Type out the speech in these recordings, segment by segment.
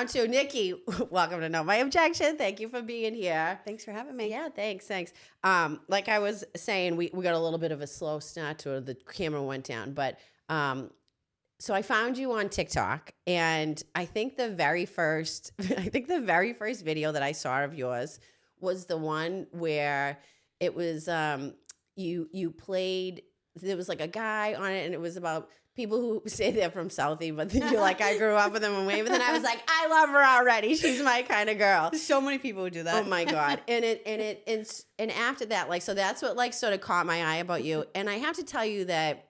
round two. Nikki, welcome to Know My Objection. Thank you for being here. Thanks for having me. Yeah, thanks. Like I was saying, we got a little bit of a slow start, or the camera went down, but so I found you on TikTok, and I think the very first video that I saw of yours was the one where it was you played. There was like a guy on it, and it was about people who say they're from Southie, but then you're like, I grew up with them in Wave, and then I was like, I love her already. She's my kind of girl. So many people who do that. Oh my God. And after that, like, so that's what like sort of caught my eye about you. And I have to tell you that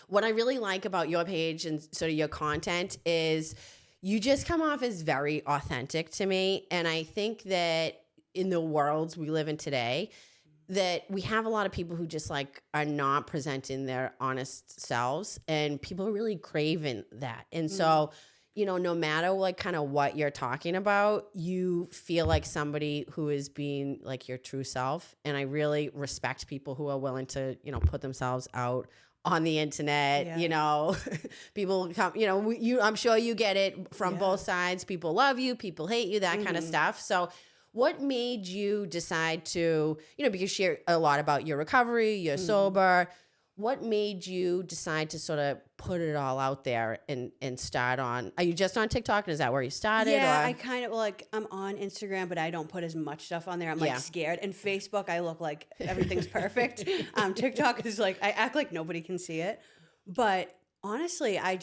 what I really like about your page and sort of your content is you just come off as very authentic to me. And I think that in the worlds we live in today, that we have a lot of people who just like are not presenting their honest selves, and people are really craving that. And so, you know, no matter like kind of what you're talking about, you feel like somebody who is being like your true self. And I really respect people who are willing to, you know, put themselves out on the internet. You know, people come, you know, I'm sure you get it from both sides. People love you, people hate you, that kind of stuff. So what made you decide to, you know, because you share a lot about your recovery, you're sober. What made you decide to sort of put it all out there and start on? Are you just on TikTok, and is that where you started? Yeah, or? I kind of like, I'm on Instagram, but I don't put as much stuff on there. I'm like scared. And Facebook, I look like everything's perfect. TikTok is like, I act like nobody can see it. But honestly, I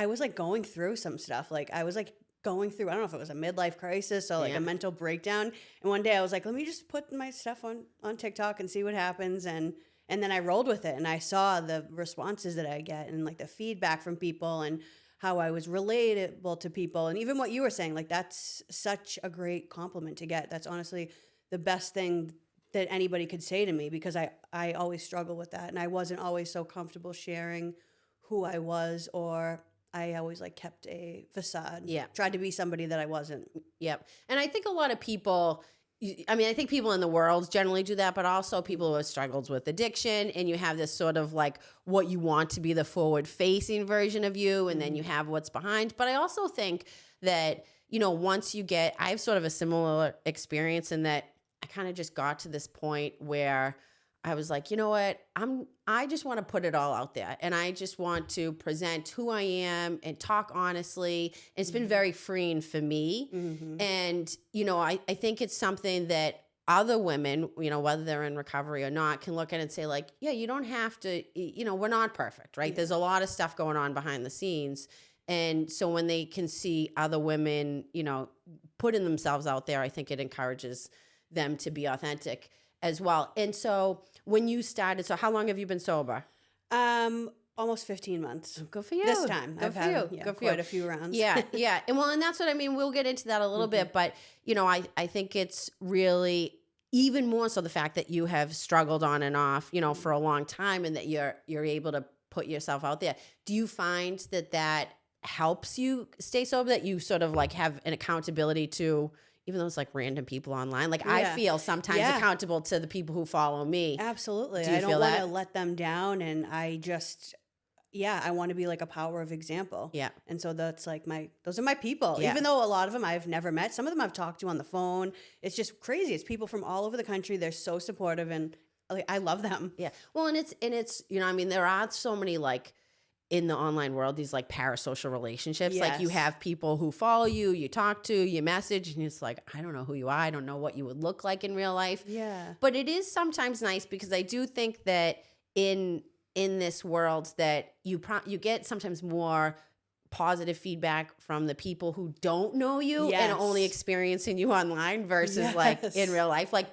was like going through some stuff. Like I was like going through, I don't know if it was a midlife crisis or like a mental breakdown. And one day I was like, let me just put my stuff on TikTok and see what happens. And then I rolled with it, and I saw the responses that I get and like the feedback from people and how I was relatable to people. And even what you were saying, like that's such a great compliment to get. That's honestly the best thing that anybody could say to me, because I always struggle with that. And I wasn't always so comfortable sharing who I was, or I always like kept a facade. Yeah. Tried to be somebody that I wasn't. Yep. And I think a lot of people, I mean, I think people in the world generally do that, but also people who have struggled with addiction, and you have this sort of like what you want to be the forward facing version of you, and then you have what's behind. But I also think that, you know, once you get, I have sort of a similar experience in that I kind of just got to this point where I was like, you know what, I just want to put it all out there, and I just want to present who I am and talk honestly. It's been very freeing for me. And, you know, I think it's something that other women, you know, whether they're in recovery or not, can look at and say like, yeah, you don't have to, you know, we're not perfect, right? There's a lot of stuff going on behind the scenes. And so when they can see other women, you know, putting themselves out there, I think it encourages them to be authentic as well. And so when you started, so how long have you been sober? Almost 15 months. Good for you. This time. Good for you. Yeah, Good for quite you. a few rounds. Yeah. And well, and that's what I mean. We'll get into that a little bit, but you know, I think it's really even more so the fact that you have struggled on and off, you know, for a long time, and that you're able to put yourself out there. Do you find that helps you stay sober, that you sort of like have an accountability to, even those like random people online? Like I feel sometimes accountable to the people who follow me. Absolutely. Do you I don't feel want that? to let them down, and I just, I want to be like a power of example. Yeah. And so that's like those are my people. Yeah. Even though a lot of them I've never met, some of them I've talked to on the phone. It's just crazy. It's people from all over the country. They're so supportive, and like, I love them. Yeah. Well, and it's, you know, I mean, there are so many like in the online world, these like parasocial relationships. Yes. Like you have people who follow you, you talk to, you message, and it's like, I don't know who you are. I don't know what you would look like in real life. Yeah. But it is sometimes nice, because I do think that in this world that you get sometimes more positive feedback from the people who don't know you and only experiencing you online versus like in real life. Like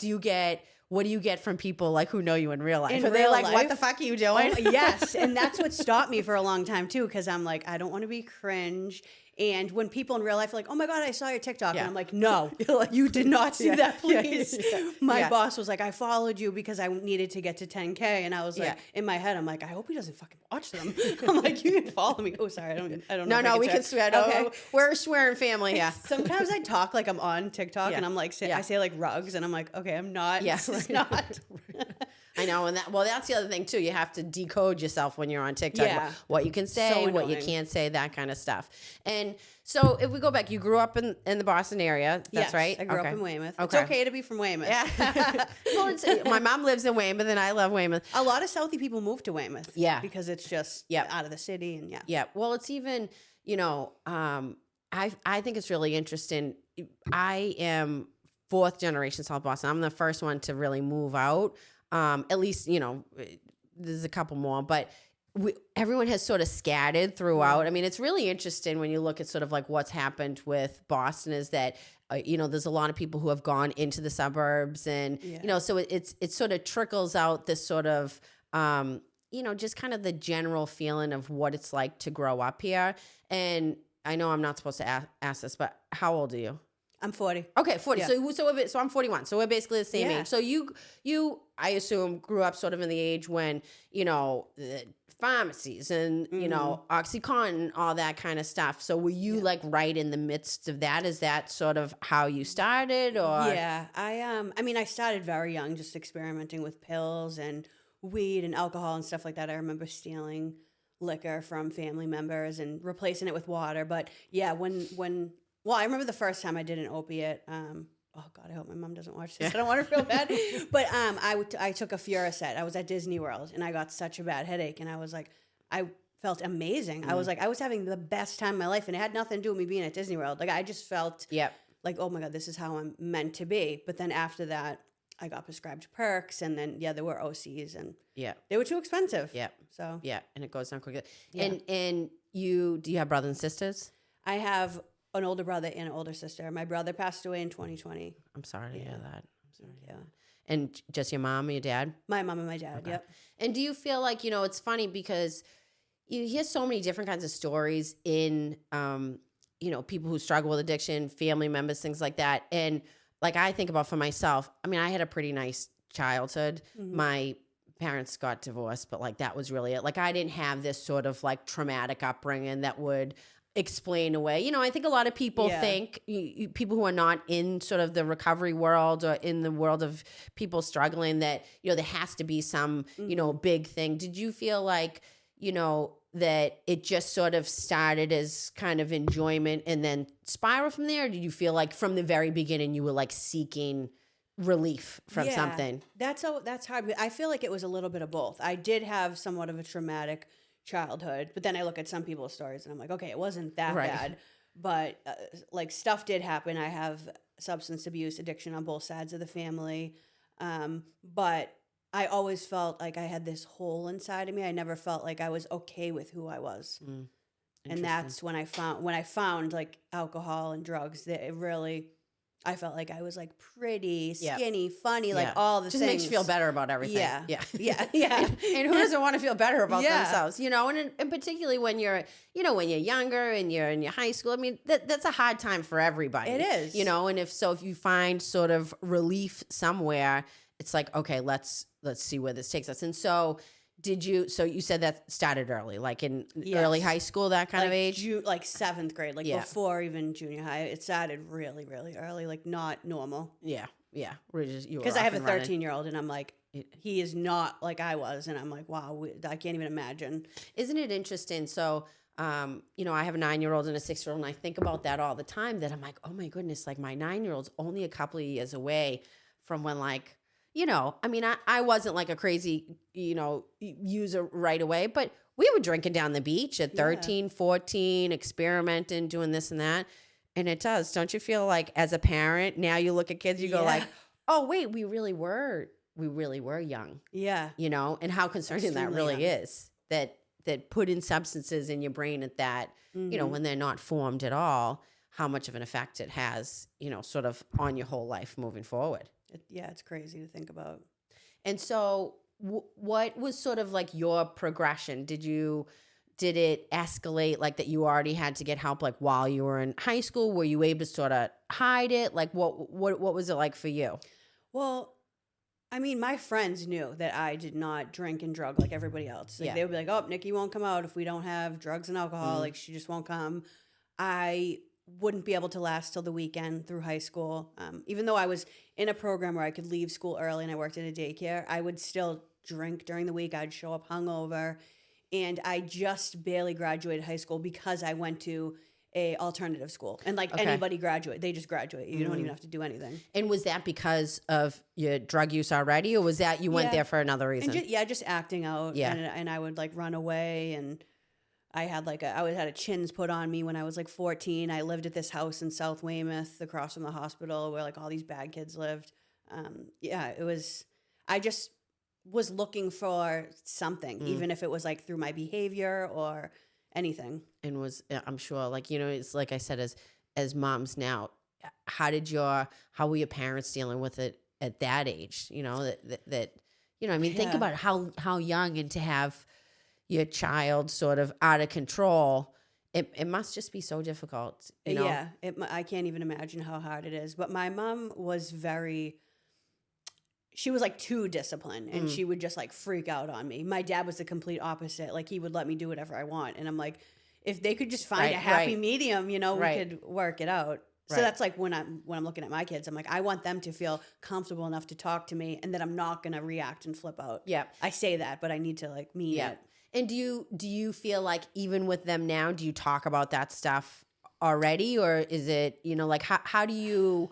what do you get from people like who know you in real life? Are they like, what the fuck are you doing? Oh, yes. And that's what stopped me for a long time too, because I'm like, I don't want to be cringe. And when people in real life are like, oh my God, I saw your TikTok. And I'm like, no, you did not see that, please. My boss was like, I followed you because I needed to get to 10K. And I was like, in my head, I'm like, I hope he doesn't fucking watch them. I'm like, you can follow me. Oh, sorry. I don't know. No, we can swear. Okay. We're a swearing family. Yeah. Sometimes I talk like I'm on TikTok and I'm like, I say like rugs, and I'm like, okay, I'm not. Yes. It's not. I know, and that's the other thing too. You have to decode yourself when you're on TikTok. Yeah. What you can say, So what you annoying. can't say, that kind of stuff. And so, if we go back, you grew up in the Boston area. That's Yes, right. I grew up in Weymouth. It's Okay. okay to be from Weymouth. Yeah. Well, my mom lives in Weymouth, and I love Weymouth. A lot of Southie people move to Weymouth. Yeah. Because it's just out of the city and Yeah. Well, it's even, I think it's really interesting. I am fourth generation South Boston. I'm the first one to really move out. At least, there's a couple more, but everyone has sort of scattered throughout. I mean, it's really interesting when you look at sort of like what's happened with Boston is that, there's a lot of people who have gone into the suburbs and, so it sort of trickles out this sort of, just kind of the general feeling of what it's like to grow up here. And I know I'm not supposed to ask this, but how old are you? I'm 40. Okay, 40. Yeah. So I'm 41. So we're basically the same Yeah. age. So you I assume grew up sort of in the age when, the pharmacies and, OxyContin, all that kind of stuff. So were you like right in the midst of that? Is that sort of how you started or? Yeah. I started very young, just experimenting with pills and weed and alcohol and stuff like that. I remember stealing liquor from family members and replacing it with water. But yeah, I remember the first time I did an opiate. Oh God, I hope my mom doesn't watch this. I don't want to feel bad. But I took a Furacet. I was at Disney World and I got such a bad headache. And I was like, I felt amazing. I was like, I was having the best time of my life, and it had nothing to do with me being at Disney World. Like I just felt like, oh my God, this is how I'm meant to be. But then after that, I got prescribed perks, and then there were OCs, and they were too expensive. So and it goes down quickly. Yeah. And do you have brothers and sisters? I have an older brother and an older sister. My brother passed away in 2020. I'm sorry to hear that. Yeah. And just your mom and your dad? My mom and my dad. Okay. Yep. And do you feel like, it's funny because you hear so many different kinds of stories in, people who struggle with addiction, family members, things like that. And like I think about for myself, I mean, I had a pretty nice childhood. Mm-hmm. My parents got divorced, but like that was really it. Like I didn't have this sort of like traumatic upbringing that would explain away. I think a lot of people think, people who are not in sort of the recovery world or in the world of people struggling, that, there has to be some, big thing. Did you feel like, that it just sort of started as kind of enjoyment and then spiral from there? Or did you feel like from the very beginning you were like seeking relief from something? That's hard. I feel like it was a little bit of both. I did have somewhat of a traumatic childhood, but then I look at some people's stories and I'm like, okay, it wasn't that bad, but like stuff did happen. I have substance abuse addiction on both sides of the family, but I always felt like I had this hole inside of me. I never felt like I was okay with who I was. And that's when I found like alcohol and drugs, that it really, I felt like I was like pretty skinny, funny, like all the just things. makes you feel better about everything. Yeah. And who doesn't want to feel better about themselves? And particularly when you're, when you're younger and you're in your high school. I mean, that's a hard time for everybody. It is. And if you find sort of relief somewhere, it's like, okay, let's see where this takes us. And so so you said that started early, like in early high school, that kind of age? Like 7th grade, like before even junior high. It started really, really early, like not normal. Yeah. Because I have a 13-year-old and I'm like, he is not like I was. And I'm like, wow, I can't even imagine. Isn't it interesting? So, I have a 9-year-old and a 6-year-old, and I think about that all the time, that I'm like, oh my goodness, like my 9-year-old's only a couple of years away from when like, I wasn't like a crazy, user right away, but we were drinking down the beach at 13, 14, experimenting, doing this and that. And it does. Don't you feel like as a parent, now you look at kids, you go like, oh, wait, we really were young. Yeah. And how concerning that really is, that putting substances in your brain at that, when they're not formed at all, how much of an effect it has, sort of on your whole life moving forward. It's crazy to think about. And so what was sort of like your progression? Did it escalate like that you already had to get help like while you were in high school? Were you able to sort of hide it? Like what was it like for you? Well, I mean, my friends knew that I did not drink and drug like everybody else. Like they would be like, oh, Nikki won't come out if we don't have drugs and alcohol. Like she just won't come. I wouldn't be able to last till the weekend through high school. Even though I was in a program where I could leave school early and I worked at a daycare, I would still drink during the week. I'd show up hungover. And I just barely graduated high school because I went to a alternative school. And like anybody graduate, they just graduate. You don't even have to do anything. And was that because of your drug use already, or was that you went there for another reason? And just acting out. Yeah. And I would like run away, and I had had a chins put on me when I was like 14. I lived at this house in South Weymouth across from the hospital where like all these bad kids lived. I just was looking for something, even if it was like through my behavior or anything. And I'm sure, like, it's like I said, as moms now, how were your parents dealing with it at that age? Think about how young, and to have your child sort of out of control, it must just be so difficult. Yeah, I can't even imagine how hard it is. But my mom was she was like too disciplined, and she would just like freak out on me. My dad was the complete opposite. Like he would let me do whatever I want. And I'm like, if they could just find a happy medium, we could work it out. So that's like when I'm looking at my kids, I'm like, I want them to feel comfortable enough to talk to me, and that I'm not going to react and flip out. Yeah. I say that, but I need to like mean it. And do you feel like even with them now, do you talk about that stuff already, or is it, like how do you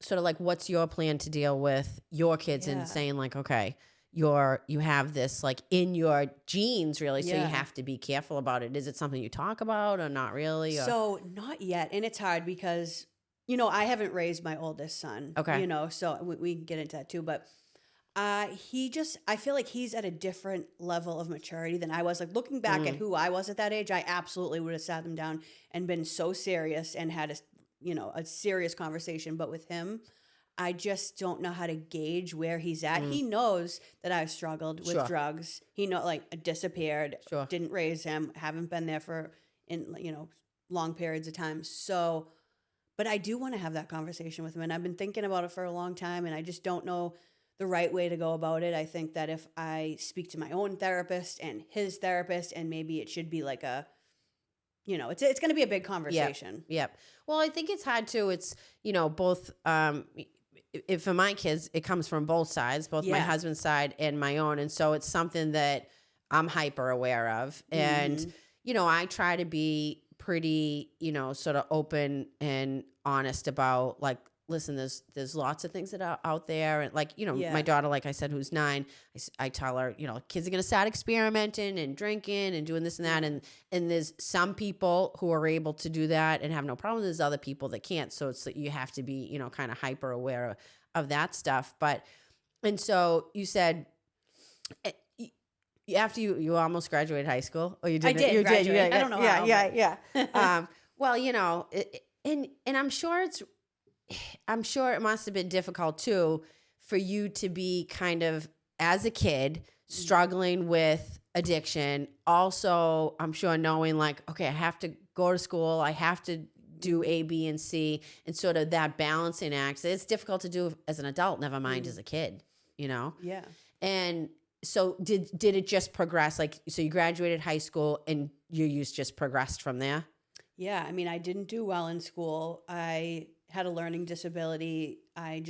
sort of like, what's your plan to deal with your kids and saying like, okay, you have this like in your genes really, so you have to be careful about it. Is it something you talk about or not really? Or? So not yet. And it's hard because, I haven't raised my oldest son. Okay. So we can get into that too. But I feel like he's at a different level of maturity than I was. Like looking back at who I was at that age, I absolutely would have sat them down and been so serious and had a serious conversation. But with him, I just don't know how to gauge where he's at. He knows that I've struggled with drugs. He disappeared, didn't raise him, haven't been there for long periods of time. So, but I do want to have that conversation with him, and I've been thinking about it for a long time, and I just don't know the right way to go about it. I think that if I speak to my own therapist and his therapist, and maybe it should be like it's going to be a big conversation. Yep. Well, I think it's hard too. It's, both, for my kids, it comes from both sides, both my husband's side and my own. And so it's something that I'm hyper aware of. And, I try to be pretty, sort of open and honest about like, listen, there's lots of things that are out there. And like, my daughter, like I said, who's 9, I tell her, kids are going to start experimenting and drinking and doing this and that. And there's some people who are able to do that and have no problem. There's other people that can't. So it's you have to be, kind of hyper aware of that stuff. And so you said, after you almost graduated high school, or you didn't? I did graduate. You did. I don't know how. Yeah. Well, and I'm sure it must have been difficult too for you to be kind of, as a kid, struggling with addiction. Also, I'm sure knowing like, okay, I have to go to school, I have to do A, B, and C, and sort of that balancing act. It's difficult to do as an adult, never mind as a kid, Yeah. And so did it just progress? Like, so you graduated high school and your use just progressed from there? Yeah. I mean, I didn't do well in school. I had a learning disability. I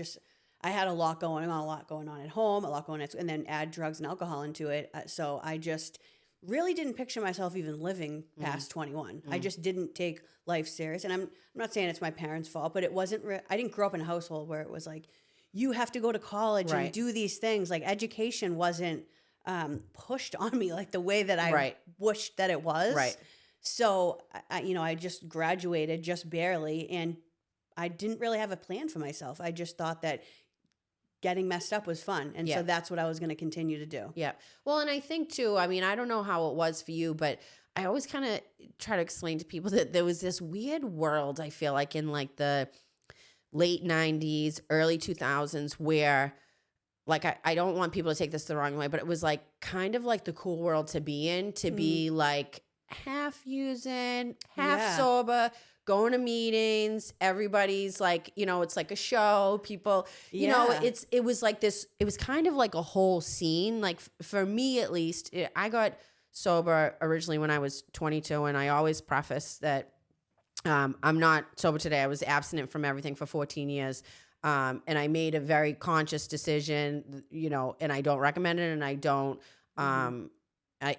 had a lot going on at home, and then add drugs and alcohol into it. So I just really didn't picture myself even living past 21. I just didn't take life serious. And I'm not saying it's my parents' fault, but it wasn't, I didn't grow up in a household where it was like, you have to go to college and do these things. Like education wasn't pushed on me like the way that I wished that it was. Right. So, I just graduated just barely, and I didn't really have a plan for myself. I just thought that getting messed up was fun. And so that's what I was going to continue to do. Yeah. Well, and I think too, I mean, I don't know how it was for you, but I always kind of try to explain to people that there was this weird world, I feel like, in like the late 90s, early 2000s, where like, I don't want people to take this the wrong way, but it was like kind of like the cool world to be in, to be like half using, half sober, going to meetings. Everybody's like, it's like a show. People, it was like this, it was kind of like a whole scene. Like for me, at least, I got sober originally when I was 22. And I always preface that I'm not sober today. I was abstinent from everything for 14 years. And I made a very conscious decision, and I don't recommend it. And I don't, Mm-hmm.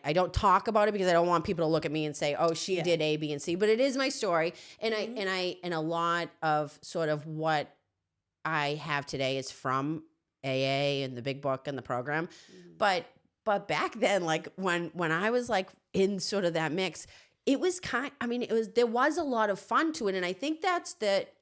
I don't talk about it because I don't want people to look at me and say, oh, she Yeah. did A, B, and C, but it is my story. And Mm-hmm. and a lot of sort of what I have today is from AA and the big book and the program. Mm-hmm. But back then, like when I was like in sort of that mix, it was there was a lot of fun to it. And I think that's that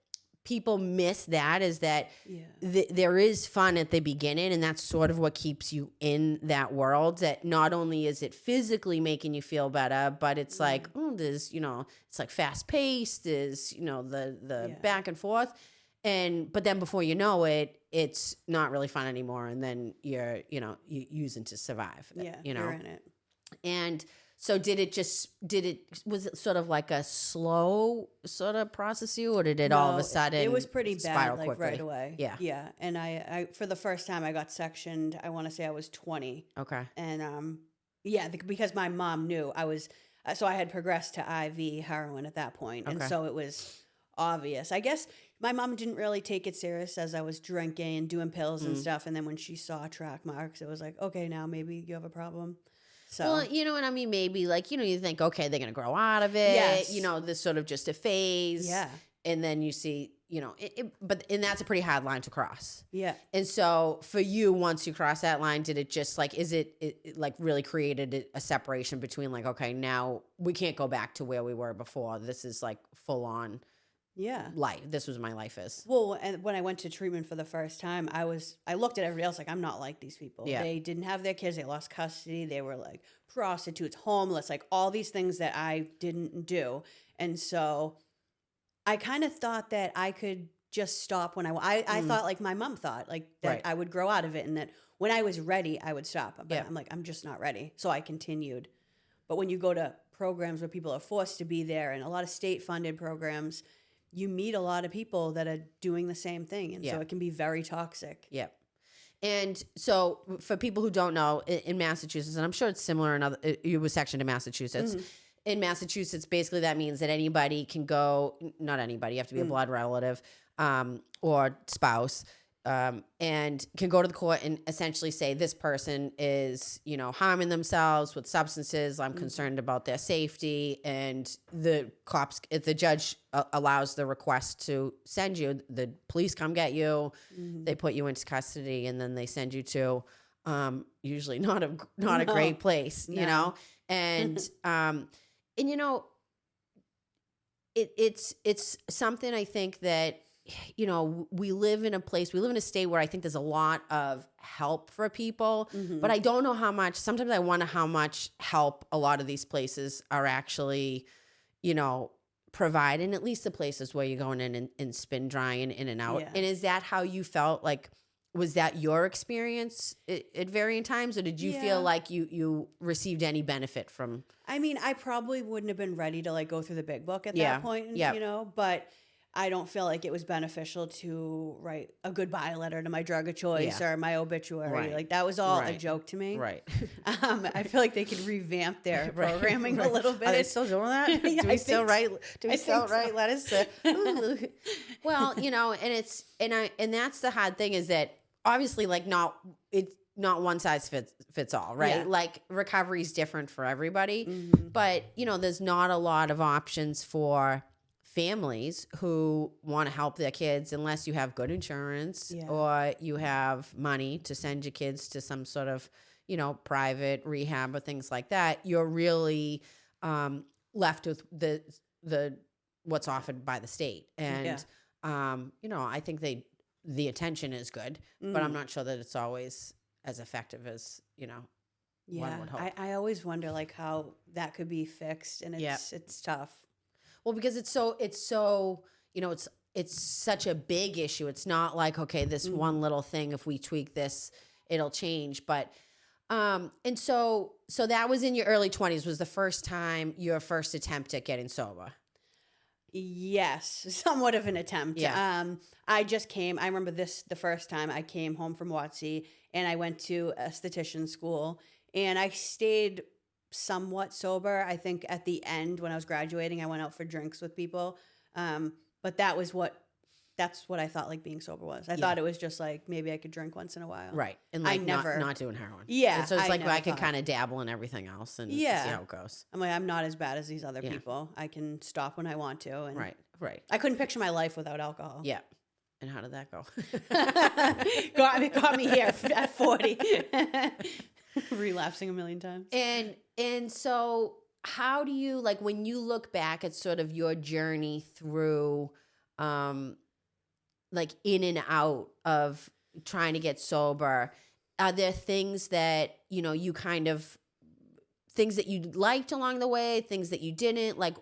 people miss that is that Yeah. there is fun at the beginning, and that's sort of what keeps you in that world. That not only is it physically making you feel better, but it's like, Mm-hmm. oh, there's it's like fast paced, there's the Yeah. back and forth, but then before you know it, it's not really fun anymore, and then you using to survive. Yeah. You're in it. And so was it sort of like a slow sort of process you, or did it all of a No, it was sudden pretty bad, spiral like quickly? right away. Yeah. Yeah. And I for the first time I got sectioned, I want to say I was 20. Okay. And yeah, because my mom knew I was, so I had progressed to IV heroin at that point. And Okay. so it was obvious. I guess my mom didn't really take it serious as I was drinking and doing pills and stuff. And then when she saw track marks, it was like, okay, now maybe you have a problem. So, Well, you know what I mean? Maybe like, you think, okay, they're going to grow out of it. yes. This sort of just a phase. Yeah. And then you see, and that's a pretty hard line to cross. Yeah. And so for you, once you cross that line, did it just like, it like really created a separation between like, okay, now we can't go back to where we were before. This is like full on Yeah. life. This was my life is. Well, and when I went to treatment for the first time, I looked at everybody else like, I'm not like these people. Yeah. They didn't have their kids. They lost custody. They were like prostitutes, homeless, like all these things that I didn't do. And so I kind of thought that I could just stop when I thought like my mom thought like that Right. I would grow out of it and that when I was ready, I would stop. But Yeah. I'm like, I'm just not ready. So I continued. But when you go to programs where people are forced to be there and a lot of state funded programs, you meet a lot of people that are doing the same thing. And so Yeah. it can be very toxic. Yeah. And so for people who don't know, in Massachusetts, and I'm sure it's similar in other, you were sectioned in Massachusetts. In Massachusetts, basically that means that anybody can go, not anybody, you have to be a blood relative or spouse, and can go to the court and essentially say this person is, harming themselves with substances. I'm concerned about their safety. And the cops, if the judge allows the request to send you, the police come get you, they put you into custody, and then they send you to usually not a great place, No. and it's something I think that we live in a state where I think there's a lot of help for people, but I don't know how much. Sometimes I wonder how much help a lot of these places are actually providing, at least the places where you're going in and spin drying in and out. Yeah. And is that how you felt? Like, was that your experience at varying times, or did you Yeah. feel like you received any benefit from? I mean, I probably wouldn't have been ready to like go through the big book at Yeah. that point, Yeah. but I don't feel like it was beneficial to write a goodbye letter to my drug of choice or my obituary. Right. Like that was all a Right. joke to me. Right. I feel like they could revamp their Right, programming right. a little bit. Are they still doing that? Yeah, Do I we still think write? so. Do we I still think write so. letters to? Well, and that's the hard thing is that obviously, like, it's not one size fits all, right? Yeah. Like recovery is different for everybody, Mhm. but there's not a lot of options for families who want to help their kids unless you have good insurance Yeah. or you have money to send your kids to some sort of private rehab or things like that. You're really left with the what's offered by the state, and I think the attention is good, but I'm not sure that it's always as effective as one Yeah, would hope. I always wonder like how that could be fixed, and it's tough. Well, because it's so it's such a big issue. It's not like, okay, this one little thing, if we tweak this, it'll change. But and so that was in your early 20s, was the first time, your first attempt at getting sober. Yes, somewhat of an attempt. Yeah. I remember the first time I came home from WotC and I went to esthetician school and I stayed somewhat sober. I think at the end when I was graduating, I went out for drinks with people, But that's what I thought like being sober was. I thought it was just like maybe I could drink once in a while. Right. And like not doing heroin. Yeah. And so it's I like never I could thought. kind of dabble in everything else and see Yeah. how it goes. I'm like, I'm not as bad as these other people. I can stop when I want to. And Right. I couldn't picture my life without alcohol. Yeah. And how did that go? got me here at 40. Relapsing a million times. And so how do you, like, when you look back at sort of your journey through like in and out of trying to get sober, are there things that, you kind of, things that you liked along the way, things that you didn't like?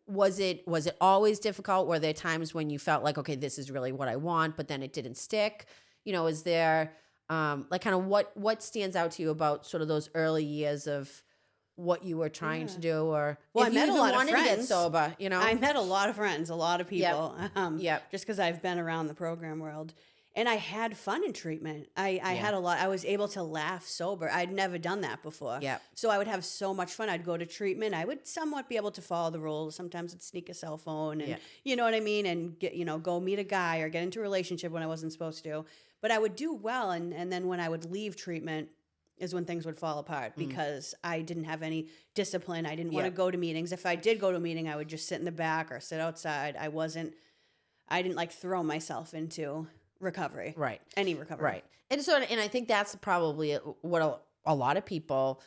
Was it always difficult? Were there times when you felt like, okay, this is really what I want, but then it didn't stick? Is there like kind of what stands out to you about sort of those early years of what you were trying to do, or I if met you a even lot of wanted to get friends. sober? I met a lot of friends, a lot of people. Yep. Just because I've been around the program world. And I had fun in treatment. I had a lot. I was able to laugh sober. I'd never done that before. Yep. So I would have so much fun. I'd go to treatment. I would somewhat be able to follow the rules. Sometimes I'd sneak a cell phone and, you know what I mean? And get, go meet a guy or get into a relationship when I wasn't supposed to. But I would do well. And then when I would leave treatment is when things would fall apart because I didn't have any discipline. I didn't want to go to meetings. If I did go to a meeting, I would just sit in the back or sit outside. I didn't like throw myself into recovery. Right. Any recovery. Right. And so, and I think that's probably what a lot of people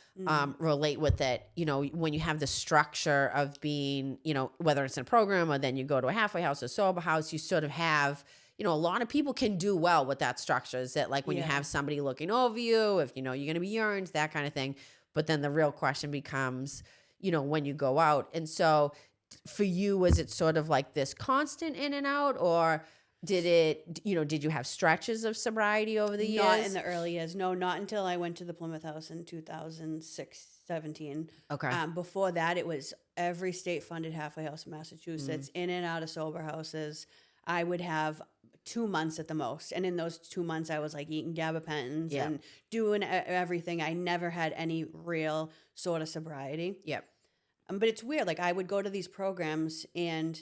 relate with, that, when you have the structure of being, whether it's in a program or then you go to a halfway house or sober house, you sort of have, a lot of people can do well with that structure. Is that like when you have somebody looking over you, if you're going to be earned, that kind of thing. But then the real question becomes, when you go out. And so for you, was it sort of like this constant in and out, or did you have stretches of sobriety over the years? Not in the early years. No, not until I went to the Plymouth House in 2006, 17. Okay. Before that, it was every state-funded halfway house in Massachusetts, in and out of sober houses. I would have 2 months at the most. And in those 2 months, I was like eating gabapentins and doing everything. I never had any real sort of sobriety. Yep. But it's weird. Like I would go to these programs and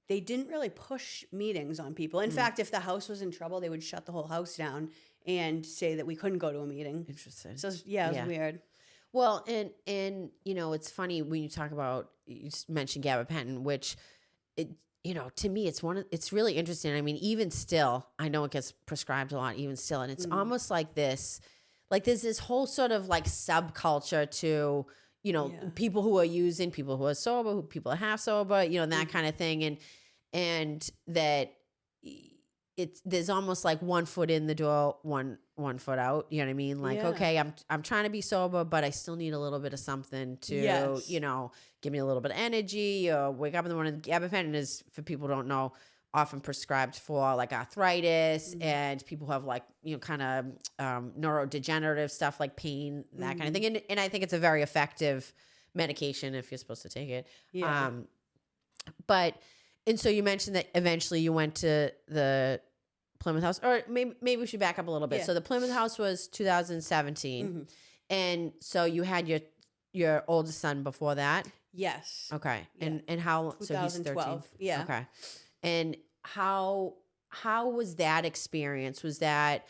they didn't really push meetings on people. In fact, if the house was in trouble, they would shut the whole house down and say that we couldn't go to a meeting. Interesting. So it was weird. Well, and it's funny when you talk about, you mentioned gabapentin, which to me, it's really interesting. I mean, even still, I know it gets prescribed a lot, even still. And it's almost like there's this whole sort of like subculture to, people who are using, people who are sober, people are half sober, that kind of thing. And that there's almost like one foot in the door, one foot out. You know what I mean? Like, okay, I'm trying to be sober, but I still need a little bit of something to, give me a little bit of energy, or wake up in the morning. Gabapentin is, for people who don't know, often prescribed for like arthritis and people who have like, kind of neurodegenerative stuff like pain, that kind of thing. And I think it's a very effective medication if you're supposed to take it. Yeah. And so you mentioned that eventually you went to the Plymouth House, or maybe we should back up a little bit. Yeah. So the Plymouth House was 2017. And so you had your oldest son before that? Yes. Okay. Yeah. And how, so he's 13. 2012. Yeah. Okay. And how was that experience? Was that,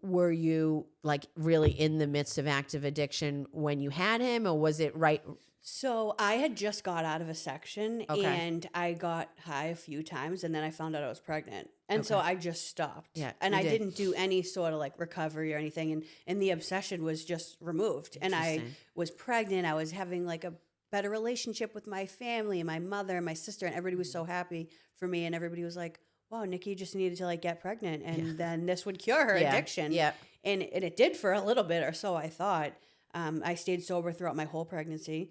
were you like really in the midst of active addiction when you had him, or was it right? So I had just got out of a section Okay. and I got high a few times and then I found out I was pregnant. And so I just stopped. Yeah, And you I did. didn't do any sort of like recovery or anything. And the obsession was just removed. And I Interesting. was pregnant. I was having like a better relationship with my family and my mother and my sister. And everybody was so happy for me. And everybody was like, wow, Nikki just needed to like get pregnant. And then this would cure her addiction. Yeah. And it did for a little bit or so, I thought. I stayed sober throughout my whole pregnancy.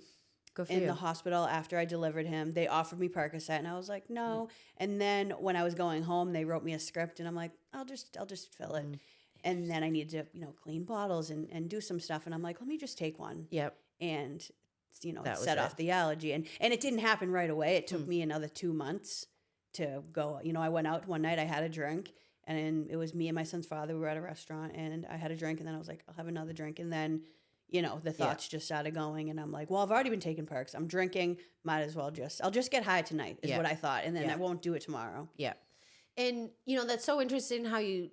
Good for In you. the hospital after I delivered him. They offered me Percocet and I was like, no. And then when I was going home, they wrote me a script and I'm like, I'll just fill it. And then I needed to, clean bottles and do some stuff. And I'm like, let me just take one. Yep. And, That was set it. off the allergy. And it didn't happen right away. It took me another 2 months to go. I went out one night, I had a drink and it was me and my son's father. We were at a restaurant and I had a drink and then I was like, I'll have another drink. And then, the thoughts just started going, and I'm like, well, I've already been taking perks. I'm drinking. Might as well I'll just get high tonight is what I thought. And then I won't do it tomorrow. Yeah. And, that's so interesting how you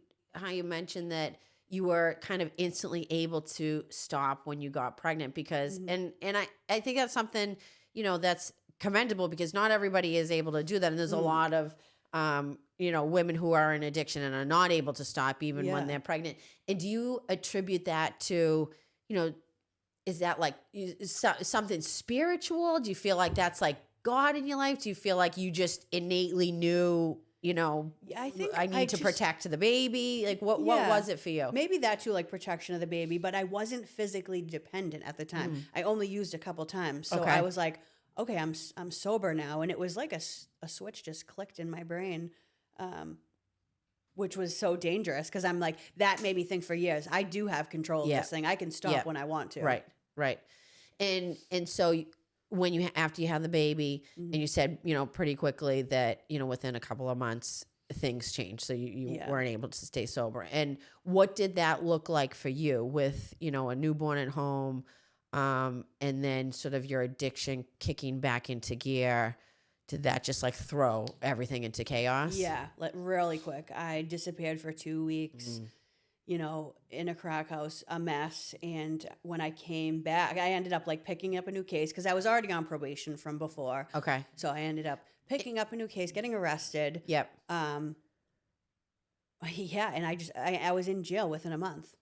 mentioned that you were kind of instantly able to stop when you got pregnant because, and I think that's something, that's commendable because not everybody is able to do that. And there's a lot of, women who are in addiction and are not able to stop even when they're pregnant. And do you attribute that to, is that like something spiritual? Do you feel like that's like God in your life? Do you feel like you just innately knew, I think I need to protect the baby? Like what was it for you? Maybe that too, like protection of the baby, but I wasn't physically dependent at the time. I only used a couple times. So I was like, okay, I'm sober now. And it was like a switch just clicked in my brain, which was so dangerous because I'm like, that made me think for years, I do have control of this thing. I can stop when I want to. Right. And so when after you had the baby and you said, pretty quickly that, within a couple of months things changed. So you weren't able to stay sober. And what did that look like for you with, a newborn at home, and then sort of your addiction kicking back into gear? Did that just like throw everything into chaos? Yeah, like really quick. I disappeared for 2 weeks, in a crack house, a mess. And when I came back, I ended up like picking up a new case because I was already on probation from before. Okay. So I ended up picking up a new case, getting arrested. Yep. And I was in jail within a month.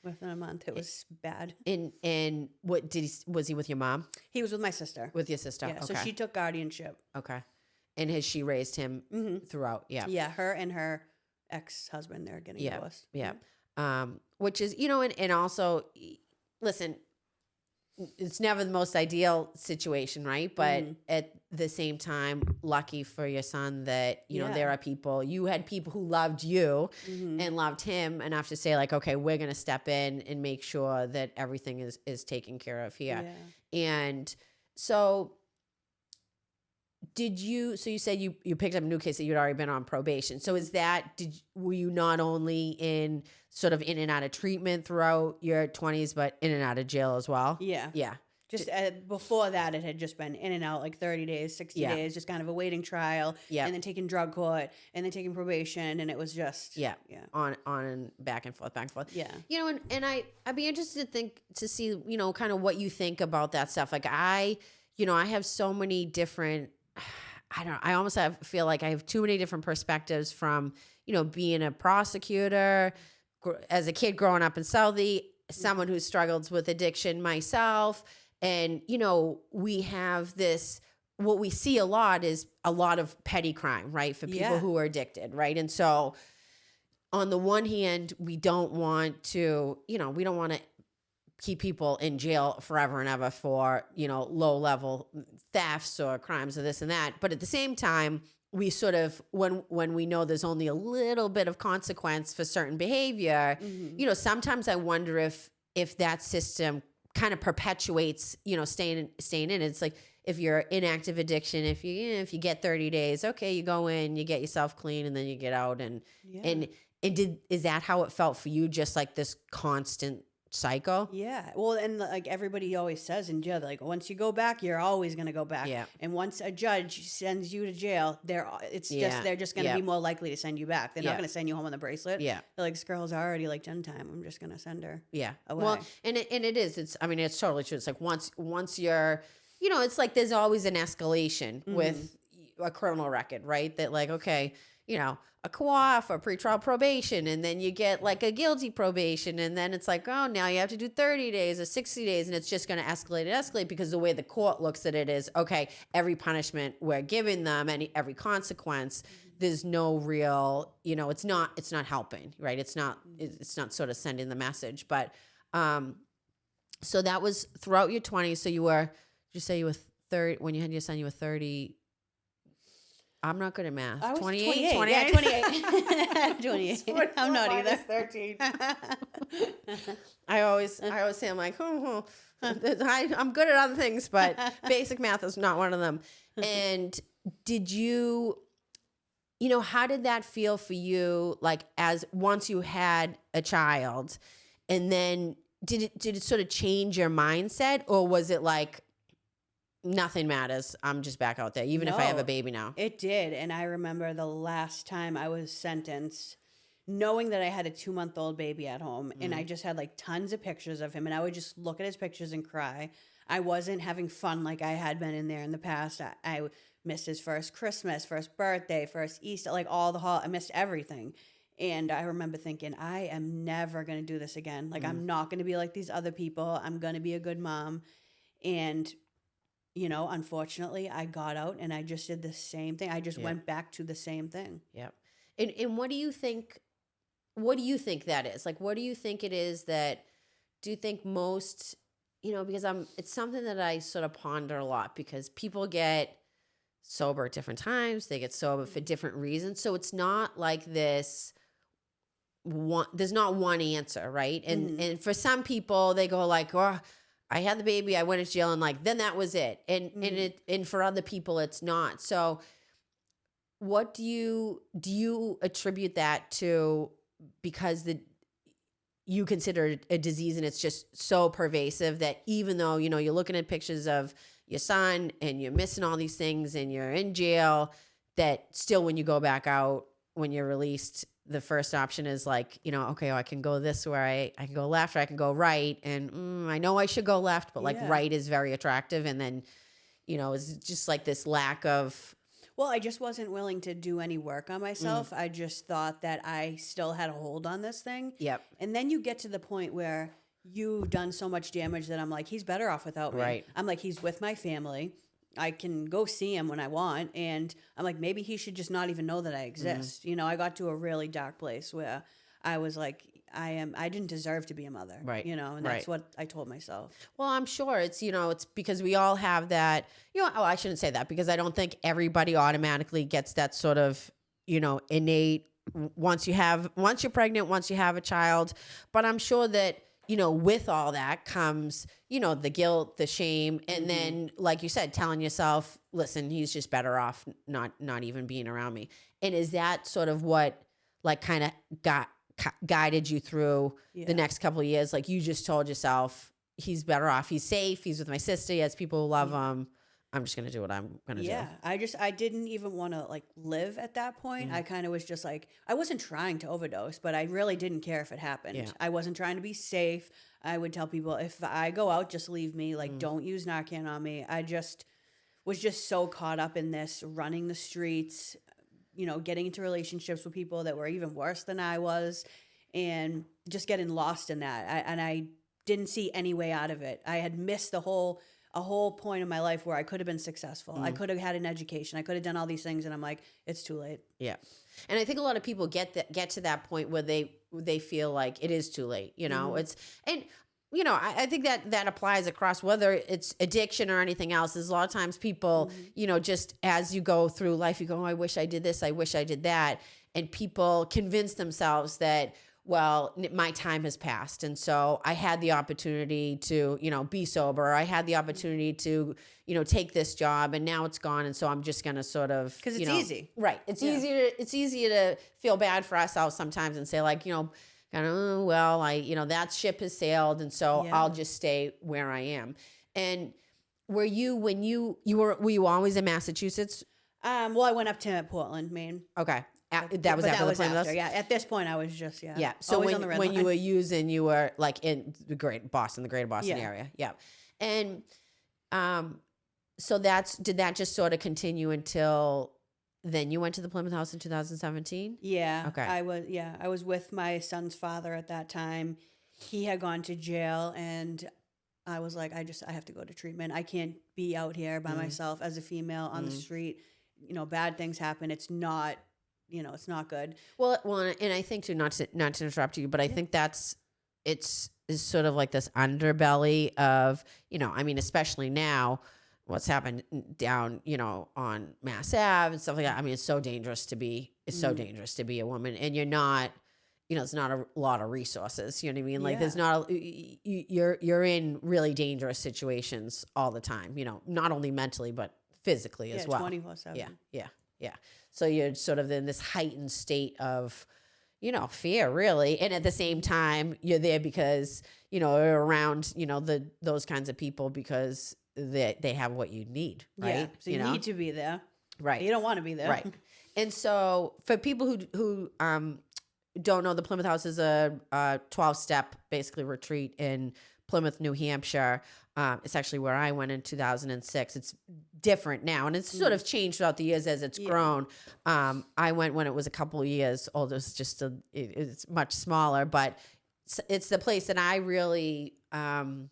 Within a month. It was bad. And what was he with your mom? He was with my sister. With your sister? Yeah, okay. so she took guardianship. Okay. And has she raised him throughout? Yeah. Yeah, her and her ex-husband, they're getting divorced. Yeah. Which is, and also, listen, it's never the most ideal situation, right? But at the same time, lucky for your son that, there are people, you had people who loved you and loved him enough to say like, okay, we're going to step in and make sure that everything is taken care of here. Yeah. And so you said you picked up a new case that you'd already been on probation. So were you not only in in and out of treatment throughout your 20s, but in and out of jail as well? Yeah. Yeah. Just before that, it had just been in and out like 30 days, 60 days, just kind of awaiting trial and then taking drug court and then taking probation. And it was just, on and back and forth. Yeah. And I'd be interested to see, kind of what you think about that stuff. Like I have so many different, I almost feel like I have too many different perspectives from, being a prosecutor, as a kid growing up in Southie, someone who struggles with addiction myself. And, we have what we see a lot is a lot of petty crime, right? For people who are addicted, right? And so on the one hand, we don't want to keep people in jail forever and ever for, low level thefts or crimes or this and that. But at the same time, we sort of, when we know there's only a little bit of consequence for certain behavior, sometimes I wonder if that system kind of perpetuates, staying in. It's like if you're in active addiction, if you get 30 days, okay, you go in, you get yourself clean, and then you get out. And is that how it felt for you? Just like this constant cycle? Yeah. Well, and like everybody always says in jail, like once you go back, you're always going to go back. Yeah. And once a judge sends you to jail, they're just going to be more likely to send you back. They're not going to send you home on the bracelet. Yeah. They're like, this girl's already like done time. I'm just going to send her. Yeah. Away. Well, and it is. It's totally true. It's like once you're, it's like there's always an escalation with a criminal record, right? That like, okay, a co-op or pretrial probation, and then you get like a guilty probation, and then it's like, oh, now you have to do 30 days or 60 days, and it's just going to escalate because the way the court looks at it is, okay, every punishment we're giving them, and every consequence, there's no real, it's not helping, right? It's not sort of sending the message. But so that was throughout your 20s. So did you say you were 30 when you had your son? You were 30. I'm not good at math. I was 28? 28. Yeah, 28. 28. I'm not either. 13. I always say, I'm like, I'm good at other things, but basic math is not one of them. And did you, how did that feel for you? Like once you had a child, and then did it sort of change your mindset, or was it like nothing matters? I'm just back out there, even if I have a No, baby now. it did. And I remember the last time I was sentenced, knowing that I had a 2-month-old baby at home, and I just had like tons of pictures of him, and I would just look at his pictures and cry. I wasn't having fun like I had been in there in the past. I missed his first Christmas, first birthday, first Easter, like all I missed everything. And I remember thinking, I am never going to do this again. Like, I'm not going to be like these other people. I'm going to be a good mom. And, unfortunately, I got out and I just did the same thing. I just went back to the same thing. Yeah. And what do you think? What do you think that is? Like, what do you think it is that? Do you think most? Because it's something that I sort of ponder a lot, because people get sober at different times. They get sober for different reasons. So it's not like this there's not one answer, right? And for some people, they go like, oh, I had the baby, I went to jail, and like, then that was it. And for other people, it's not. So what do you attribute that to? Because you consider it a disease and it's just so pervasive that even though, you're looking at pictures of your son and you're missing all these things and you're in jail, that still when you go back out, when you're released, the first option is like, okay, I can go this way, I can go left, or I can go right. And I know I should go left, but like right is very attractive. And then, it's just like this lack of. Well, I just wasn't willing to do any work on myself. I just thought that I still had a hold on this thing. Yep. And then you get to the point where you've done so much damage that I'm like, he's better off without me. Right. I'm like, he's with my family. I can go see him when I want. And I'm like, maybe he should just not even know that I exist. I got to a really dark place where I was like, I didn't deserve to be a mother. Right. And that's what I told myself. Well, I'm sure it's, it's because we all have that, I shouldn't say that, because I don't think everybody automatically gets that sort of, innate once you're pregnant, once you have a child. But I'm sure that, with all that comes, the guilt, the shame. And then, like you said, telling yourself, listen, he's just better off not even being around me. And is that sort of what like kind of guided you through the next couple of years? Like, you just told yourself, he's better off. He's safe. He's with my sister. He has people who love him. I'm just going to do what I'm going to do. Yeah. I didn't even want to like live at that point. I kind of was just like, I wasn't trying to overdose, but I really didn't care if it happened. Yeah. I wasn't trying to be safe. I would tell people, if I go out, just leave me. Like, don't use Narcan on me. I just was just so caught up in this, running the streets, getting into relationships with people that were even worse than I was, and just getting lost in that. And I didn't see any way out of it. I had missed a whole point in my life where I could have been successful. I could have had an education. I could have done all these things, and I'm like, it's too late. Yeah. And I think a lot of people get to that point where they feel like it is too late. I think that applies across whether it's addiction or anything else. There's a lot of times people, just as you go through life, you go, oh, I wish I did this, I wish I did that. And people convince themselves that, well, my time has passed. And so I had the opportunity to, be sober. I had the opportunity to, take this job, and now it's gone. And so I'm just going to sort of, because it's easy. Right. It's easier to feel bad for ourselves sometimes and say like, kind of, well, that ship has sailed. And so I'll just stay where I am. And were you, when were you always in Massachusetts? Well, I went up to Portland, Maine. Okay. That was after. Yeah. At this point, I was just Yeah. So when you were using, you were like in the greater Boston area. Yeah. And so did that just sort of continue until then you went to the Plymouth House in 2017? Yeah. Okay. I was with my son's father at that time. He had gone to jail, and I was like, I have to go to treatment. I can't be out here by myself as a female on the street. Bad things happen. It's not. It's not good. Well, and I think too, not to interrupt you, but I think it's sort of like this underbelly of, especially now, what's happened down, on Mass Ave and stuff like that. I mean, it's so dangerous to be a woman, and you're not, it's not a lot of resources. You know what I mean? Like there's not, you're in really dangerous situations all the time, not only mentally, but physically as well. 24/7. Yeah. So you're sort of in this heightened state of, fear really. And at the same time, you're there because, you're around, those kinds of people because they have what you need, right? Yeah. So you need to be there. Right. You don't want to be there. Right. And so for people who don't know, the Plymouth House is a 12-step basically retreat in Plymouth, New Hampshire. It's actually where I went in 2006. It's different now, and it's sort of changed throughout the years as it's grown. I went when it was a couple of years old. It was just it's much smaller, but it's the place that I really, I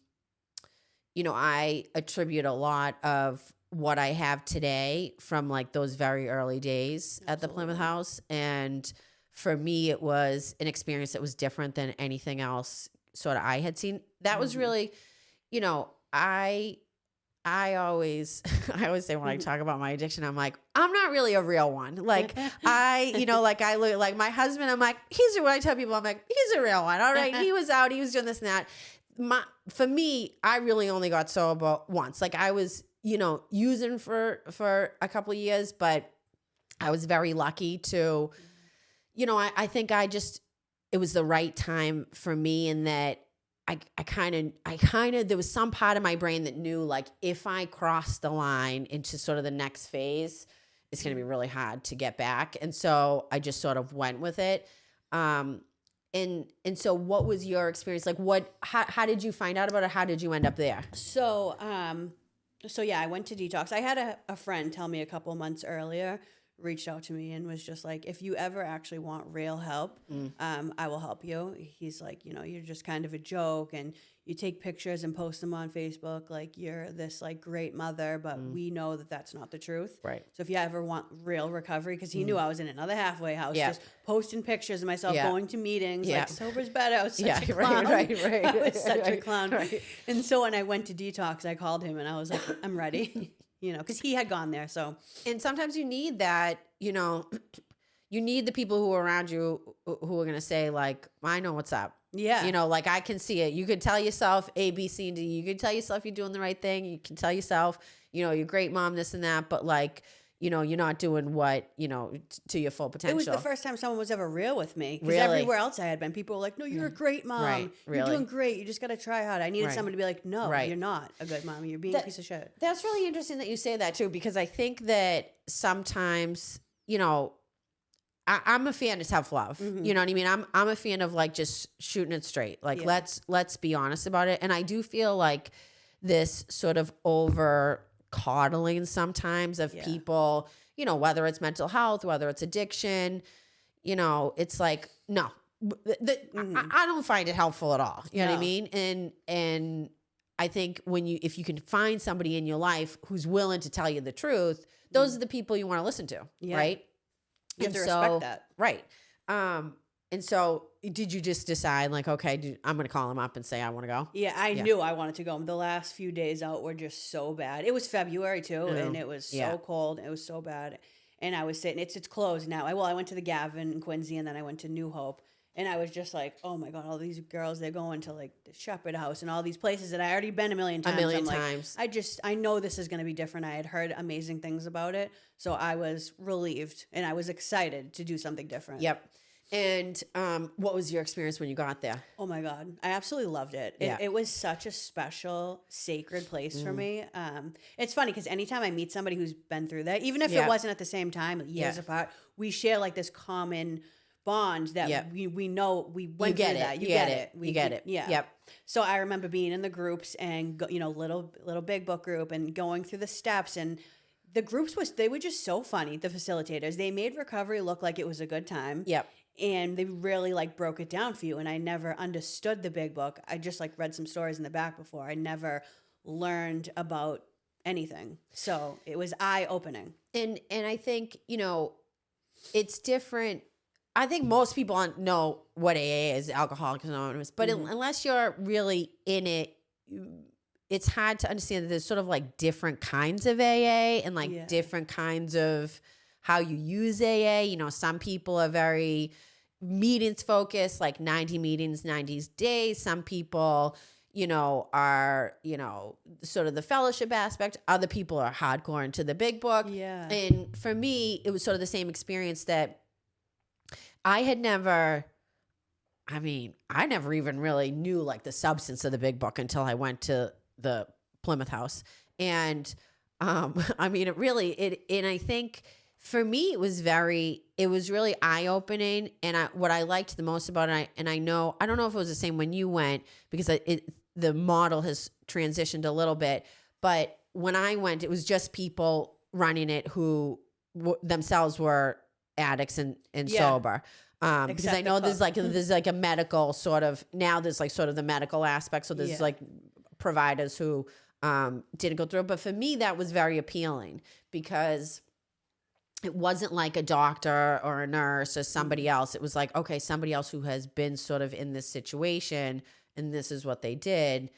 attribute a lot of what I have today from like those very early days at the Plymouth House. And for me, it was an experience that was different than anything else sort of I had seen. That was really, I always say when I talk about my addiction, I'm like, I'm not really a real one. Like I look like my husband, I'm like, when I tell people, I'm like, he's a real one. All right. He was out, he was doing this and that. For me, I really only got sober once. Like I was, using for a couple of years, but I was very lucky to, I think it was the right time for me in that I kind of, there was some part of my brain that knew like, if I crossed the line into sort of the next phase, it's going to be really hard to get back. And so I just sort of went with it. And so what was your experience? Like how did you find out about it? How did you end up there? So yeah, I went to detox. I had a friend tell me a couple months earlier, reached out to me and was just like, if you ever actually want real help, I will help you. He's like, you're just kind of a joke and you take pictures and post them on Facebook. Like you're this like great mother, but we know that that's not the truth. Right. So if you ever want real recovery, because he knew I was in another halfway house, just posting pictures of myself going to meetings, like sober's better. I was such a clown. Right. I was such a clown. Right. And so when I went to detox, I called him and I was like, I'm ready. Because he had gone there. So, and sometimes you need that, you need the people who are around you who are going to say like, I know what's up. Yeah. Like I can see it. You could tell yourself A, B, C, and D. You could tell yourself you're doing the right thing. You can tell yourself, you're a great mom, this and that. But like, you're not doing what, to your full potential. It was the first time someone was ever real with me. Because really? Everywhere else I had been, people were like, no, you're a great mom. Right. Really? You're doing great. You just got to try hard. I needed someone to be like, no, you're not a good mom. You're being a piece of shit. That's really interesting that you say that too, because I think that sometimes, I'm a fan of tough love. You know what I mean? I'm a fan of like just shooting it straight. Like let's be honest about it. And I do feel like this sort of over coddling sometimes of people, whether it's mental health, whether it's addiction, it's like, no, I don't find it helpful at all. You know what I mean? And I think if you can find somebody in your life who's willing to tell you the truth, those are the people you want to listen to. Right. You have to respect that. Right. And so did you just decide like, okay, I'm going to call him up and say, I want to go? Yeah, I knew I wanted to go. The last few days out were just so bad. It was February too, and it was so cold. It was so bad. And I was sitting, it's closed now. I went to the Gavin in Quincy and then I went to New Hope. And I was just like, oh my God, all these girls, they're going to like the Shepherd House and all these places that I already been a million times. I know this is going to be different. I had heard amazing things about it. So I was relieved and I was excited to do something different. Yep. And what was your experience when you got there? Oh my God. I absolutely loved it. It was such a special, sacred place for me. It's funny because anytime I meet somebody who's been through that, even if it wasn't at the same time, years apart, we share like this common bond that we know we went through that. You get it. You get it. Yeah. Yep. So I remember being in the groups and little big book group and going through the steps, and the groups they were just so funny. The facilitators, they made recovery look like it was a good time. Yep. And they really like broke it down for you. And I never understood the big book. I just like read some stories in the back before. I never learned about anything. So it was eye opening. And I think, it's different. I think most people know what AA is, Alcoholics Anonymous, but unless you're really in it, it's hard to understand that there's sort of like different kinds of AA and like different kinds of how you use AA. Some people are very meetings focused, like 90 meetings, 90 days. Some people, are, sort of the fellowship aspect. Other people are hardcore into the big book. Yeah. And for me, it was sort of the same experience that I had never, I mean, I never even really knew like the substance of the big book until I went to the Plymouth House. And I mean, and I think for me, it was really eye opening. And what I liked the most about it, I know, I don't know if it was the same when you went, because the model has transitioned a little bit. But when I went, it was just people running it who themselves were addicts and sober. Because I know there's like a medical sort of, now there's like sort of the medical aspect. So there's like providers who didn't go through. But for me, that was very appealing because it wasn't like a doctor or a nurse or somebody else. It was like, okay, somebody else who has been sort of in this situation and this is what they did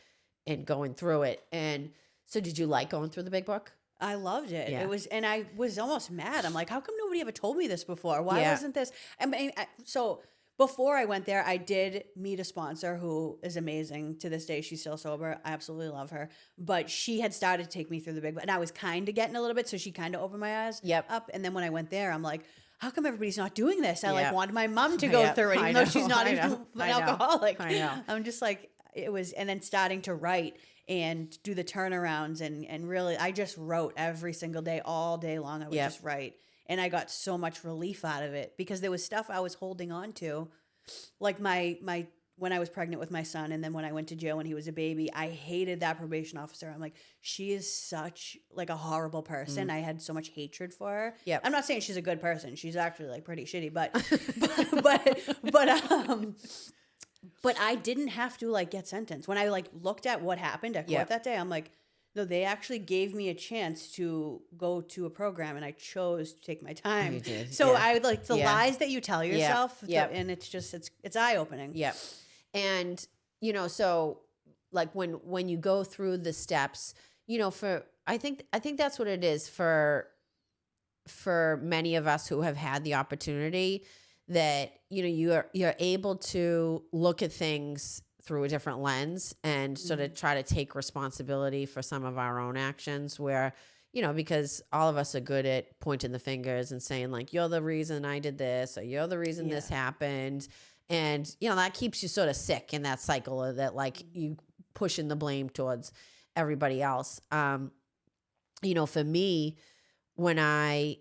and going through it. And so did you like going through the big book? I loved it. Yeah. It was, and I was almost mad. I'm like, how come nobody ever told me this before? Why wasn't this? I mean, so before I went there, I did meet a sponsor who is amazing to this day. She's still sober. I absolutely love her. But she had started to take me through the big book, and I was kind of getting a little bit, so she kind of opened my eyes up. And then when I went there, I'm like, how come everybody's not doing this? I like wanted my mom to go through it, even though she's not even an alcoholic. I know. I'm just like, it was, and then starting to write and do the turnarounds and really, I just wrote every single day, all day long. I would just write. And I got so much relief out of it because there was stuff I was holding on to. Like my when I was pregnant with my son, and then when I went to jail when he was a baby, I hated that probation officer. I'm like, she is such like a horrible person. I had so much hatred for her. Yep. I'm not saying she's a good person. She's actually like pretty shitty, but I didn't have to like get sentenced. When I like looked at what happened at court that day, I'm like, no, they actually gave me a chance to go to a program, and I chose to take my time. You did. So I like the lies that you tell yourself, and it's just it's eye opening. Yep. And so like when you go through the steps, I think that's what it is for many of us who have had the opportunity that you're able to look at things through a different lens and sort of try to take responsibility for some of our own actions where, because all of us are good at pointing the fingers and saying like, you're the reason I did this, or you're the reason this happened. And, that keeps you sort of sick in that cycle of that, like you pushing the blame towards everybody else. For me, when I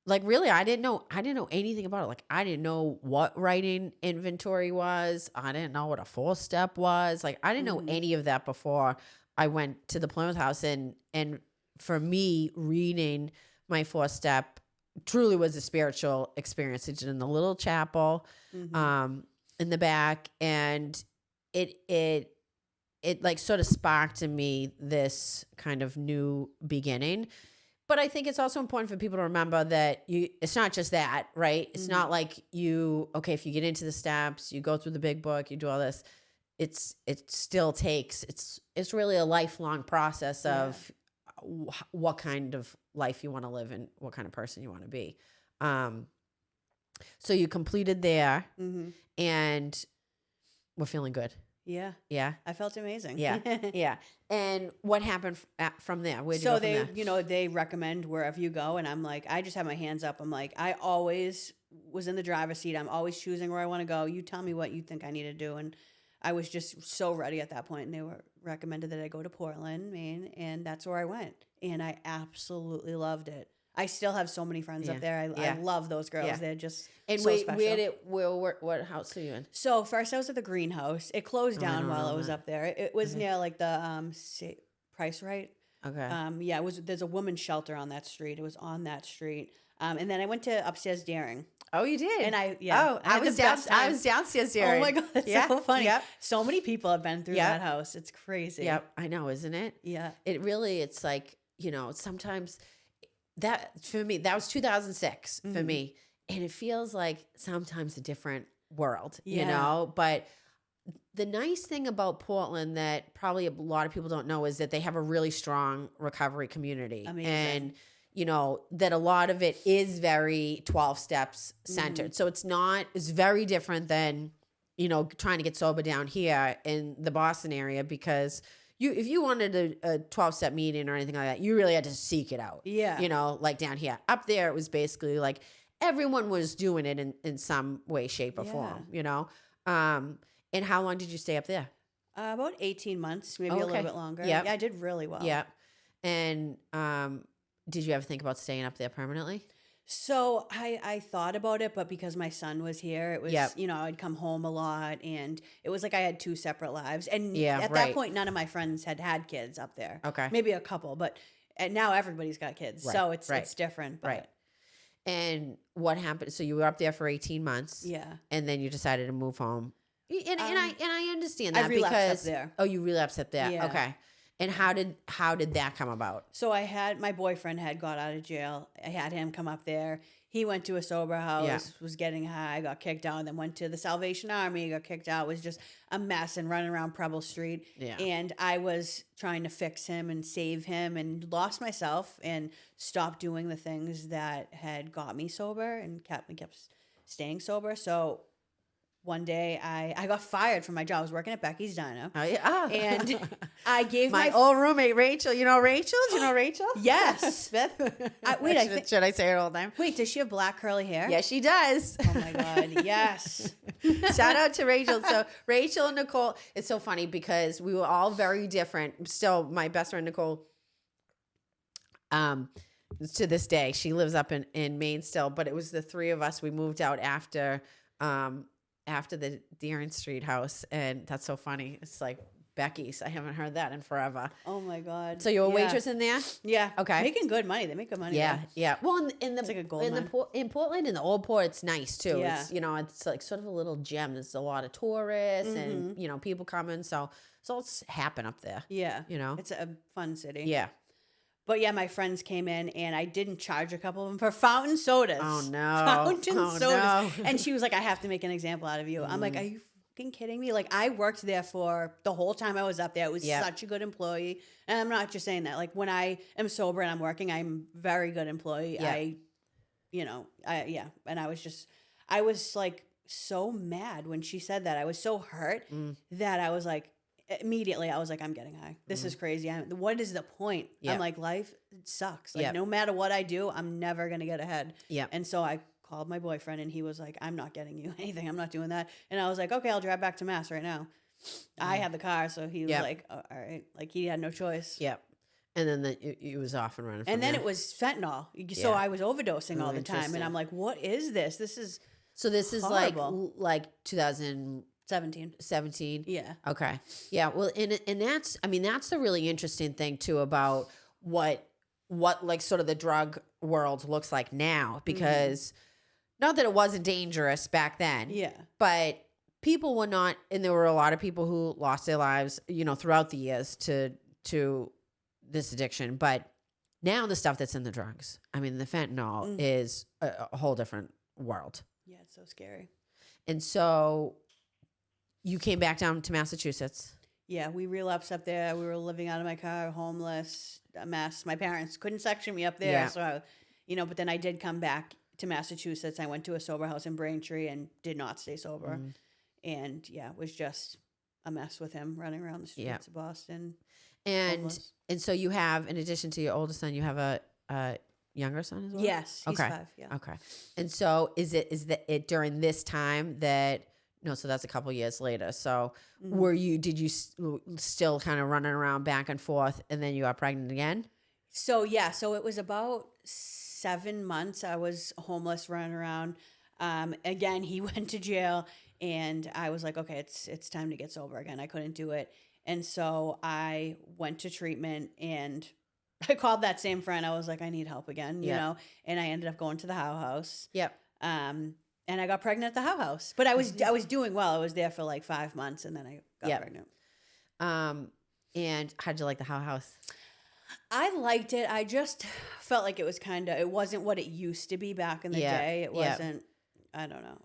didn't know anything about it. Like I didn't know what writing inventory was. I didn't know what a 4-step was. Like I didn't know any of that before I went to the Plymouth House. And for me, reading my 4-step truly was a spiritual experience. It's in the little chapel in the back. And it like sort of sparked in me this kind of new beginning. But I think it's also important for people to remember that it's not just that, right? It's not like if you get into the steps, you go through the big book, you do all this. It still takes, it's really a lifelong process of what kind of life you want to live and what kind of person you want to be. So you completed there and we're feeling good. Yeah. Yeah. I felt amazing. Yeah. Yeah. And what happened from there? Where'd you go from there? They recommend wherever you go. And I'm like, I just have my hands up. I'm like, I always was in the driver's seat. I'm always choosing where I want to go. You tell me what you think I need to do. And I was just so ready at that point. And they were recommended that I go to Portland, Maine. And that's where I went. And I absolutely loved it. I still have so many friends up there. I love those girls. Yeah. They're just so special. What house are you in? So first I was at the greenhouse. It closed down while I was up there. It was near like the Price Right. Okay. It was. There's a women's shelter on that street. It was on that street. And then I went to upstairs Daring. Oh, you did? And I was downstairs Daring. Oh my God, that's so funny. Yep. So many people have been through that house. It's crazy. Yep, I know, isn't it? Yeah. It's like, sometimes that for me, that was 2006 for me. And it feels like sometimes a different world, but the nice thing about Portland that probably a lot of people don't know is that they have a really strong recovery community. Amazing. And, that a lot of it is very 12 steps centered. So it's very different than, trying to get sober down here in the Boston area because if you wanted a 12-step meeting or anything like that, you really had to seek it out. Yeah. Like down here. Up there, it was basically like everyone was doing it in some way, shape, or Yeah. form, you know? And how long did you stay up there? About 18 months, maybe Oh, a little okay. bit longer. Yep. Yeah, I did really well. Yeah. And did you ever think about staying up there permanently? So I thought about it, but because my son was here, it was, Yep. I'd come home a lot, and it was like I had two separate lives. And Yeah, at right. that point, none of my friends had kids up there. Okay. Maybe a couple, but now everybody's got kids. Right, So it's right, different. But right. And what happened? So you were up there for 18 months. yeah. And then you decided to move home. And I understand I that relapsed up because there. Oh, you relapsed up there. Yeah. Okay. And how did that come about? So my boyfriend had got out of jail. I had him come up there. He went to a sober house, Yeah. was getting high, got kicked out, and then went to the Salvation Army, got kicked out, was just a mess and running around Preble Street. Yeah. And I was trying to fix him and save him and lost myself and stopped doing the things that had got me sober and kept staying sober. So one day I got fired from my job. I was working at Becky's Diner. Oh, yeah. And I gave my old roommate Rachel. You know Rachel? Do you know Rachel? Yes. Smith. Should I say her whole name? Wait, does she have black curly hair? Yes, she does. Oh my God, yes. Shout out to Rachel. So Rachel and Nicole, it's so funny because we were all very different. Still, my best friend Nicole, to this day, she lives up in Maine still, but it was the three of us. We moved out after the Dearn Street house, and that's so funny. It's like Becky's. I haven't heard that in forever. Oh my God. So you're a Yeah. waitress in there? Yeah. Okay. Making good money. They make good money. Yeah, there. yeah. Well, in the It's like a gold in the mine. in Portland, in the old port, it's nice too. Yeah. It's it's like sort of a little gem. There's a lot of tourists and people coming. So it's happen up there. Yeah. It's It's a fun city. yeah. But yeah, my friends came in and I didn't charge a couple of them for fountain sodas. Oh no. Fountain Oh, sodas. no. And she was like, I have to make an example out of you. I'm like, are you fucking kidding me? Like, I worked there for the whole time I was up there. I was Yep. such a good employee. And I'm not just saying that. Like, when I am sober and I'm working, I'm a very good employee. Yeah. And I was like so mad when she said that. I was so hurt that I was like, immediately I was like, I'm getting high. This is crazy. What is the point? Yep. I'm like, life sucks. Like, Yep. no matter what I do, I'm never going to get ahead. Yep. And so I called my boyfriend and he was like, I'm not getting you anything. I'm not doing that. And I was like, okay, I'll drive back to Mass right now. I had the car. So he was Yep. like, all right. Like, he had no choice. Yep. And then it was off and running. And then there. it was fentanyl. So Yeah. I was overdosing all the time. interesting. And I'm like, what is this? This is So this is horrible. like 2017. 17. Yeah. Okay. Yeah. Well, and that's the really interesting thing too about what like sort of the drug world looks like now, because not that it wasn't dangerous back then, Yeah. but people were not, and there were a lot of people who lost their lives, throughout the years to this addiction. But now the stuff that's in the drugs, the fentanyl is a whole different world. Yeah. It's so scary. And so you came back down to Massachusetts. Yeah, we relapsed up there. We were living out of my car, homeless, a mess. My parents couldn't section me up there. Yeah. So, but then I did come back to Massachusetts. I went to a sober house in Braintree and did not stay sober. And yeah, it was just a mess with him running around the streets of Boston. And homeless. and so you have, in addition to your oldest son, you have a younger son as well? Yes, he's Okay. 5. Yeah. Okay. And so is it during this time that, no, so that's a couple years later. So did you still kind of running around back and forth, and then you got pregnant again? So yeah, so it was about 7 months I was homeless running around. Again, he went to jail and I was like, okay, it's time to get sober again. I couldn't do it. And so I went to treatment and I called that same friend. I was like, I need help again, and I ended up going to the Howe House. Yep. And I got pregnant at the Howe House, but I was doing well. I was there for like 5 months and then I got pregnant. And how'd you like the Howe House? I liked it. I just felt like it wasn't what it used to be back in the day. It wasn't, I don't know.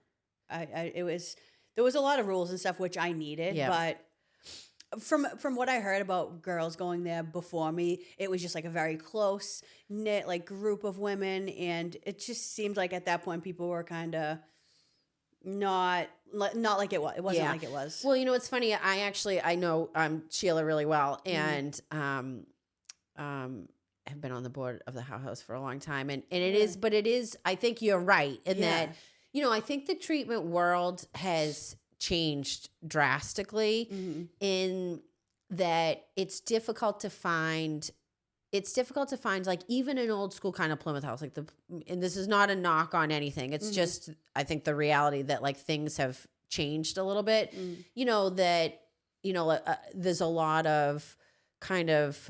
There was a lot of rules and stuff, which I needed, but from what I heard about girls going there before me, it was just like a very close knit, like, group of women. And it just seemed like at that point, people were kind of not like it was. It wasn't like it was. Well, it's funny. I know Sheila really well, and have been on the board of the How House for a long time, and it is, but it is. I think you're right in that. I think the treatment world has changed drastically in that it's difficult to find. It's difficult to find like even an old school kind of Plymouth House, like and this is not a knock on anything. It's just, I think the reality that like things have changed a little bit, there's a lot of kind of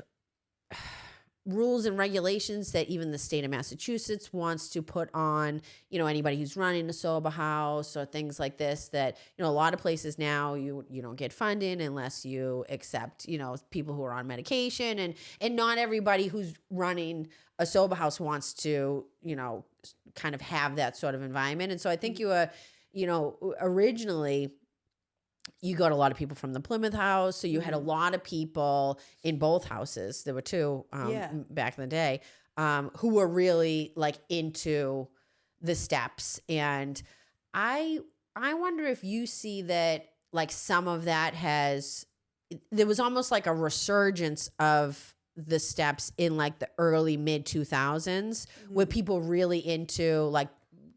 rules and regulations that even the state of Massachusetts wants to put on, anybody who's running a sober house or things like this, that, a lot of places now you don't get funding unless you accept, people who are on medication, and not everybody who's running a sober house wants to, kind of have that sort of environment. And so I think originally you got a lot of people from the Plymouth House. So you had a lot of people in both houses. There were two back in the day who were really like into the steps. And I wonder if you see that like some of that there was almost like a resurgence of the steps in like the early mid 2000s where people really into like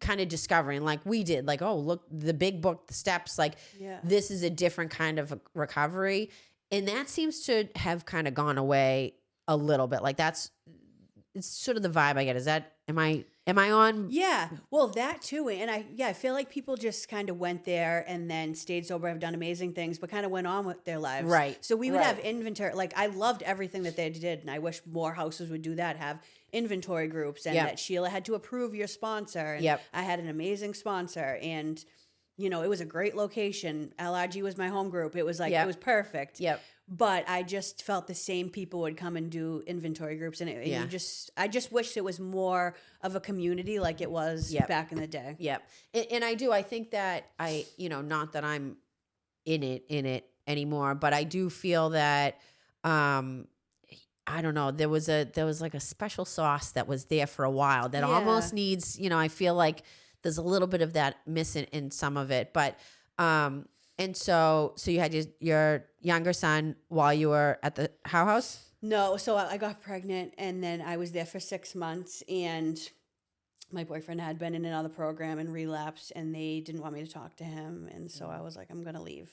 kind of discovering like we did, like, oh, look, the big book, the steps, like this is a different kind of recovery. And that seems to have kind of gone away a little bit. Like it's sort of the vibe I get. Is that, am I on? Yeah. Well, that too. And I feel like people just kind of went there and then stayed sober, have done amazing things, but kind of went on with their lives. Right. So we would have inventory. Like I loved everything that they did. And I wish more houses would do that, have inventory groups, and that Sheila had to approve your sponsor. And I had an amazing sponsor, and it was a great location. LRG was my home group. It was like, it was perfect. Yep. But I just felt the same people would come and do inventory groups, and I just wish it was more of a community like it was back in the day. Yep. And I do. I think that not that I'm in it anymore, but I do feel that I don't know. There was like a special sauce that was there for a while that almost needs. I feel like there's a little bit of that missing in some of it, but. And so you had your younger son while you were at the How House? No, so I got pregnant, and then I was there for 6 months, and my boyfriend had been in another program and relapsed, and they didn't want me to talk to him, and so I was like, I'm going to leave,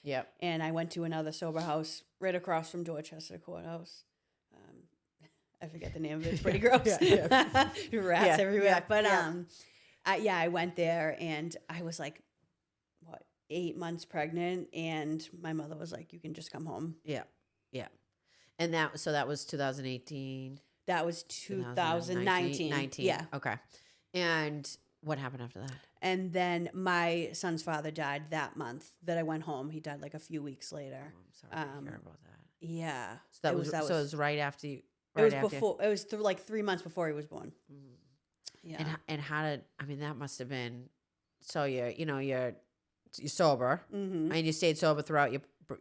Yep. And I went to another sober house right across from Dorchester Courthouse. I forget the name of it. It's pretty gross. Rats everywhere. But I went there, and I was like, 8 months pregnant, and my mother was like, you can just come home. Yeah. And that was 2018. That was 2019. 19. Yeah. Okay. And what happened after that? And then my son's father died that month that I went home. He died like a few weeks later. Oh, I'm sorry to hear about that. Yeah. So it was right after you. Before. It was like 3 months before he was born. Yeah. And how did? I mean, that must have been. So you're sober, and you stayed sober throughout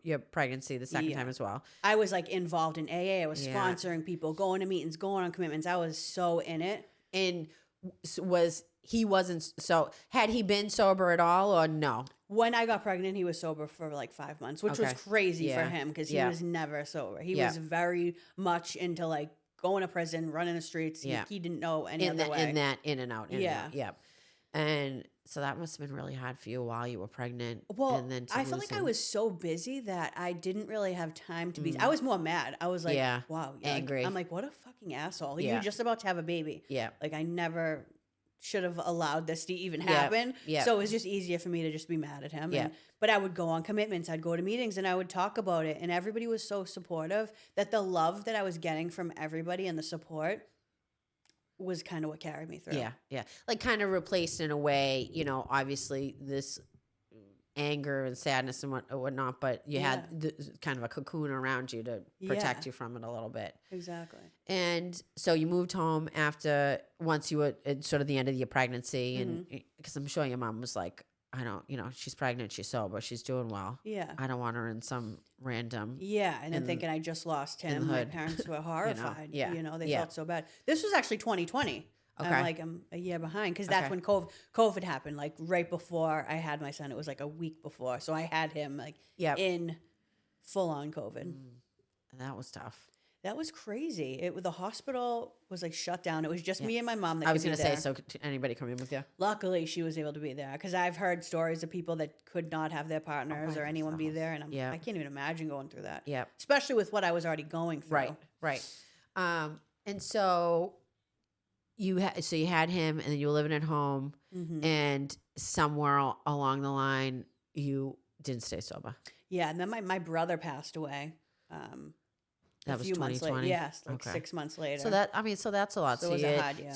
your pregnancy the second time as well. I was like involved in AA. I was sponsoring people, going to meetings, going on commitments. I was so in it. And had he been sober at all or no? When I got pregnant, he was sober for like 5 months, which was crazy for him because he was never sober. He was very much into like going to prison, running the streets. He didn't know any other way. In and out. And so that must have been really hard for you while you were pregnant. Well, and then I feel like I was so busy that I didn't really have time to be. I was more mad. I was like, wow. Angry. I'm like, what a fucking asshole. You're just about to have a baby. Yeah. Like I never should have allowed this to even happen. Yeah. So it was just easier for me to just be mad at him. Yeah. But I would go on commitments. I'd go to meetings and I would talk about it. And everybody was so supportive that the love that I was getting from everybody and the support was kind of what carried me through. Yeah. Like kind of replaced in a way, obviously this anger and sadness and whatnot, but you had kind of a cocoon around you to protect you from it a little bit. Exactly. And so you moved home once you were at sort of the end of your pregnancy, and because I'm sure your mom was like, I don't, she's pregnant, she's sober, she's doing well. Yeah. I don't want her in some random. Yeah. And then thinking I just lost him. My parents were horrified. They felt so bad. This was actually 2020. Okay. I'm a year behind because that's when COVID happened. Like right before I had my son, it was like a week before. So I had him in full on COVID. And that was tough. That was crazy. The hospital was like shut down. It was just me and my mom that I was could be going to say, there. so anybody come in with you? Luckily, she was able to be there because I've heard stories of people that could not have their partners or anyone be there, and I can't even imagine going through that. Yeah. Especially with what I was already going through. Right. And so you had him, and then you were living at home, and somewhere along the line, you didn't stay sober. Yeah, and then my brother passed away. That was few months later. 2020? Yes, like 6 months later. So that's a lot. So it was a hard, yeah.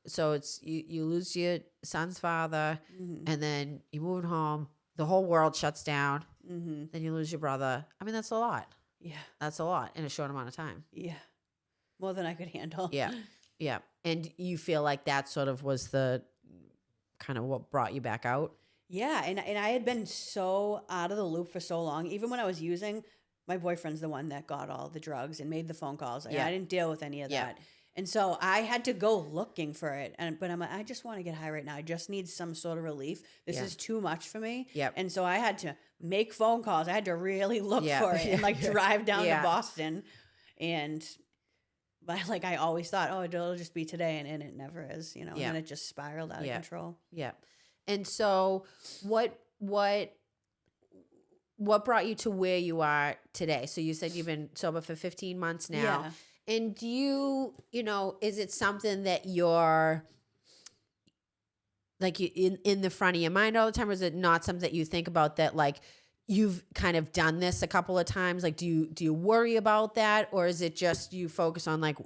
So it's you lose your son's father, and then you move home. The whole world shuts down. Then you lose your brother. I mean, that's a lot. Yeah, that's a lot in a short amount of time. Yeah, more than I could handle. Yeah. And you feel like that sort of was the kind of what brought you back out. Yeah, and I had been so out of the loop for so long. Even when I was using, my boyfriend's the one that got all the drugs and made the phone calls. I didn't deal with any of that. And so I had to go looking for it. But I'm like, I just want to get high right now. I just need some sort of relief. This is too much for me. And so I had to make phone calls. I had to really look for it and like drive down to Boston. And like I always thought, oh, it'll just be today. And it never is, and then it just spiraled out of control. Yeah. And so what brought you to where you are today? So you said you've been sober for 15 months now. Yeah. And do you is it something that you're like in the front of your mind all the time, or is it not something that you think about that like you've kind of done this a couple of times? Like do you worry about that, or is it just you focus on like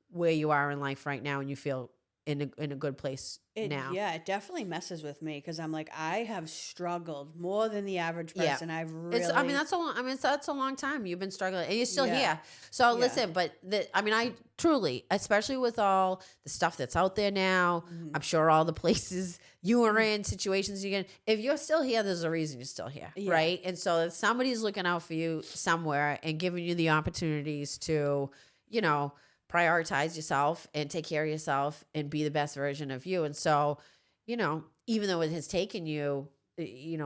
where you are in life right now and you feel in a good place now? Yeah, it definitely messes with me because I'm like, I have struggled more than the average person. I've really. That's a long time you've been struggling, and you're still here. So listen, but I truly, especially with all the stuff that's out there now, I'm sure all the places you are in, situations you get. If you're still here, there's a reason you're still here, right? And so if somebody's looking out for you somewhere and giving you the opportunities to, prioritize yourself and take care of yourself and be the best version of you. And so, even though it has taken you,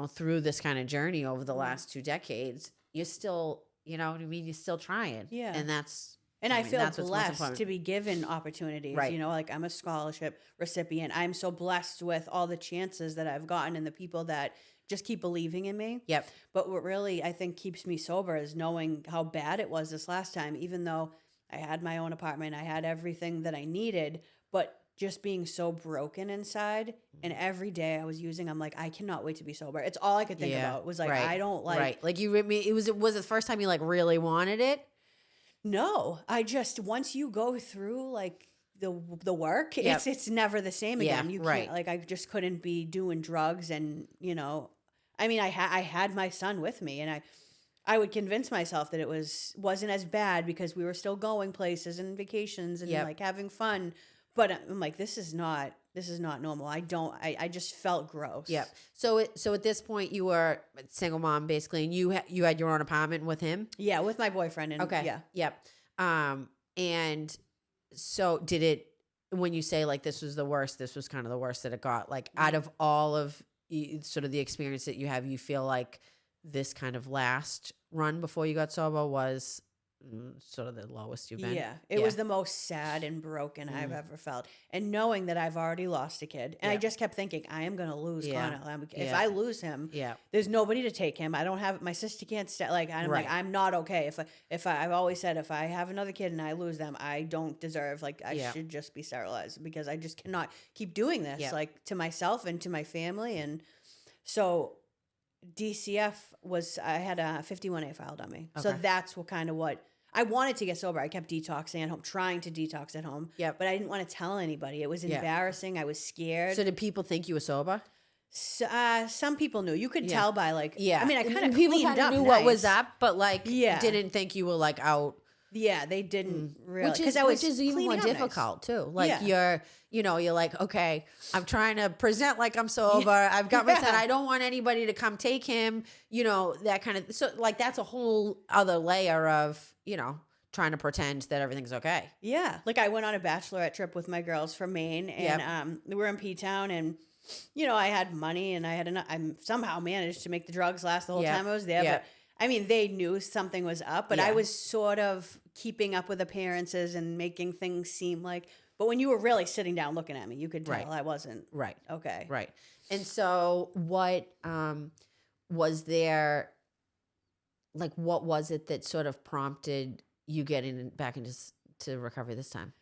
through this kind of journey over the last 2 decades, you're still, you're still trying. Yeah. And that's, I feel blessed to be given opportunities, right. Like I'm a scholarship recipient. I'm so blessed with all the chances that I've gotten and the people that just keep believing in me. Yep. But what really, I think, keeps me sober is knowing how bad it was this last time, even though I had my own apartment. I had everything that I needed, but just being so broken inside. And every day I was using, I'm like, I cannot wait to be sober. It's all I could think about was like, I don't like. Right. Like was it the first time you like really wanted it? No, I just, once you go through like the work, it's never the same again. You can't, like, I just couldn't be doing drugs and, I had my son with me, and I would convince myself that it wasn't as bad because we were still going places and vacations and like having fun. But I'm like, this is not normal. I just felt gross. Yep. So at this point you were a single mom basically, and you had your own apartment with him? Yeah, with my boyfriend. And okay. Yeah. Yep. And so did it, when you say like this was the worst, this was kind of the worst that it got, like out of all of sort of the experience that you have, you feel like this kind of last run before you got sober was sort of the lowest you've been? Yeah, it was the most sad and broken I've ever felt. And knowing that I've already lost a kid. And I just kept thinking, I am going to lose Connell. If I lose him, there's nobody to take him. I don't have, my sister can't stay. Like, I'm not okay. I've always said, if I have another kid and I lose them, I don't deserve, like, I should just be sterilized because I just cannot keep doing this, like, to myself and to my family. And so DCF I had a 51A filed on me. Okay. So that's what I wanted to get sober. I kept detoxing at home, trying to detox at home. But I didn't want to tell anybody. It was embarrassing. I was scared. So did people think you were sober? Some people knew. You could tell by like, I mean, I kind of people cleaned up knew what was up, but like didn't think you were like out. Yeah, they didn't really. Which is even more difficult too. Like you're like, okay, I'm trying to present like I'm sober. I've got my son. I don't want anybody to come take him. That kind of. So like that's a whole other layer of trying to pretend that everything's okay. Yeah, like I went on a bachelorette trip with my girls from Maine, and we were in P-Town, and I had money, and I somehow managed to make the drugs last the whole time I was there, but I mean, they knew something was up, but Yeah. I was sort of keeping up with appearances and making things seem like. But when you were really sitting down looking at me, you could tell Right. I wasn't Right. okay. Right. And so what was there, like, what was it that sort of prompted you getting back into to recovery this time?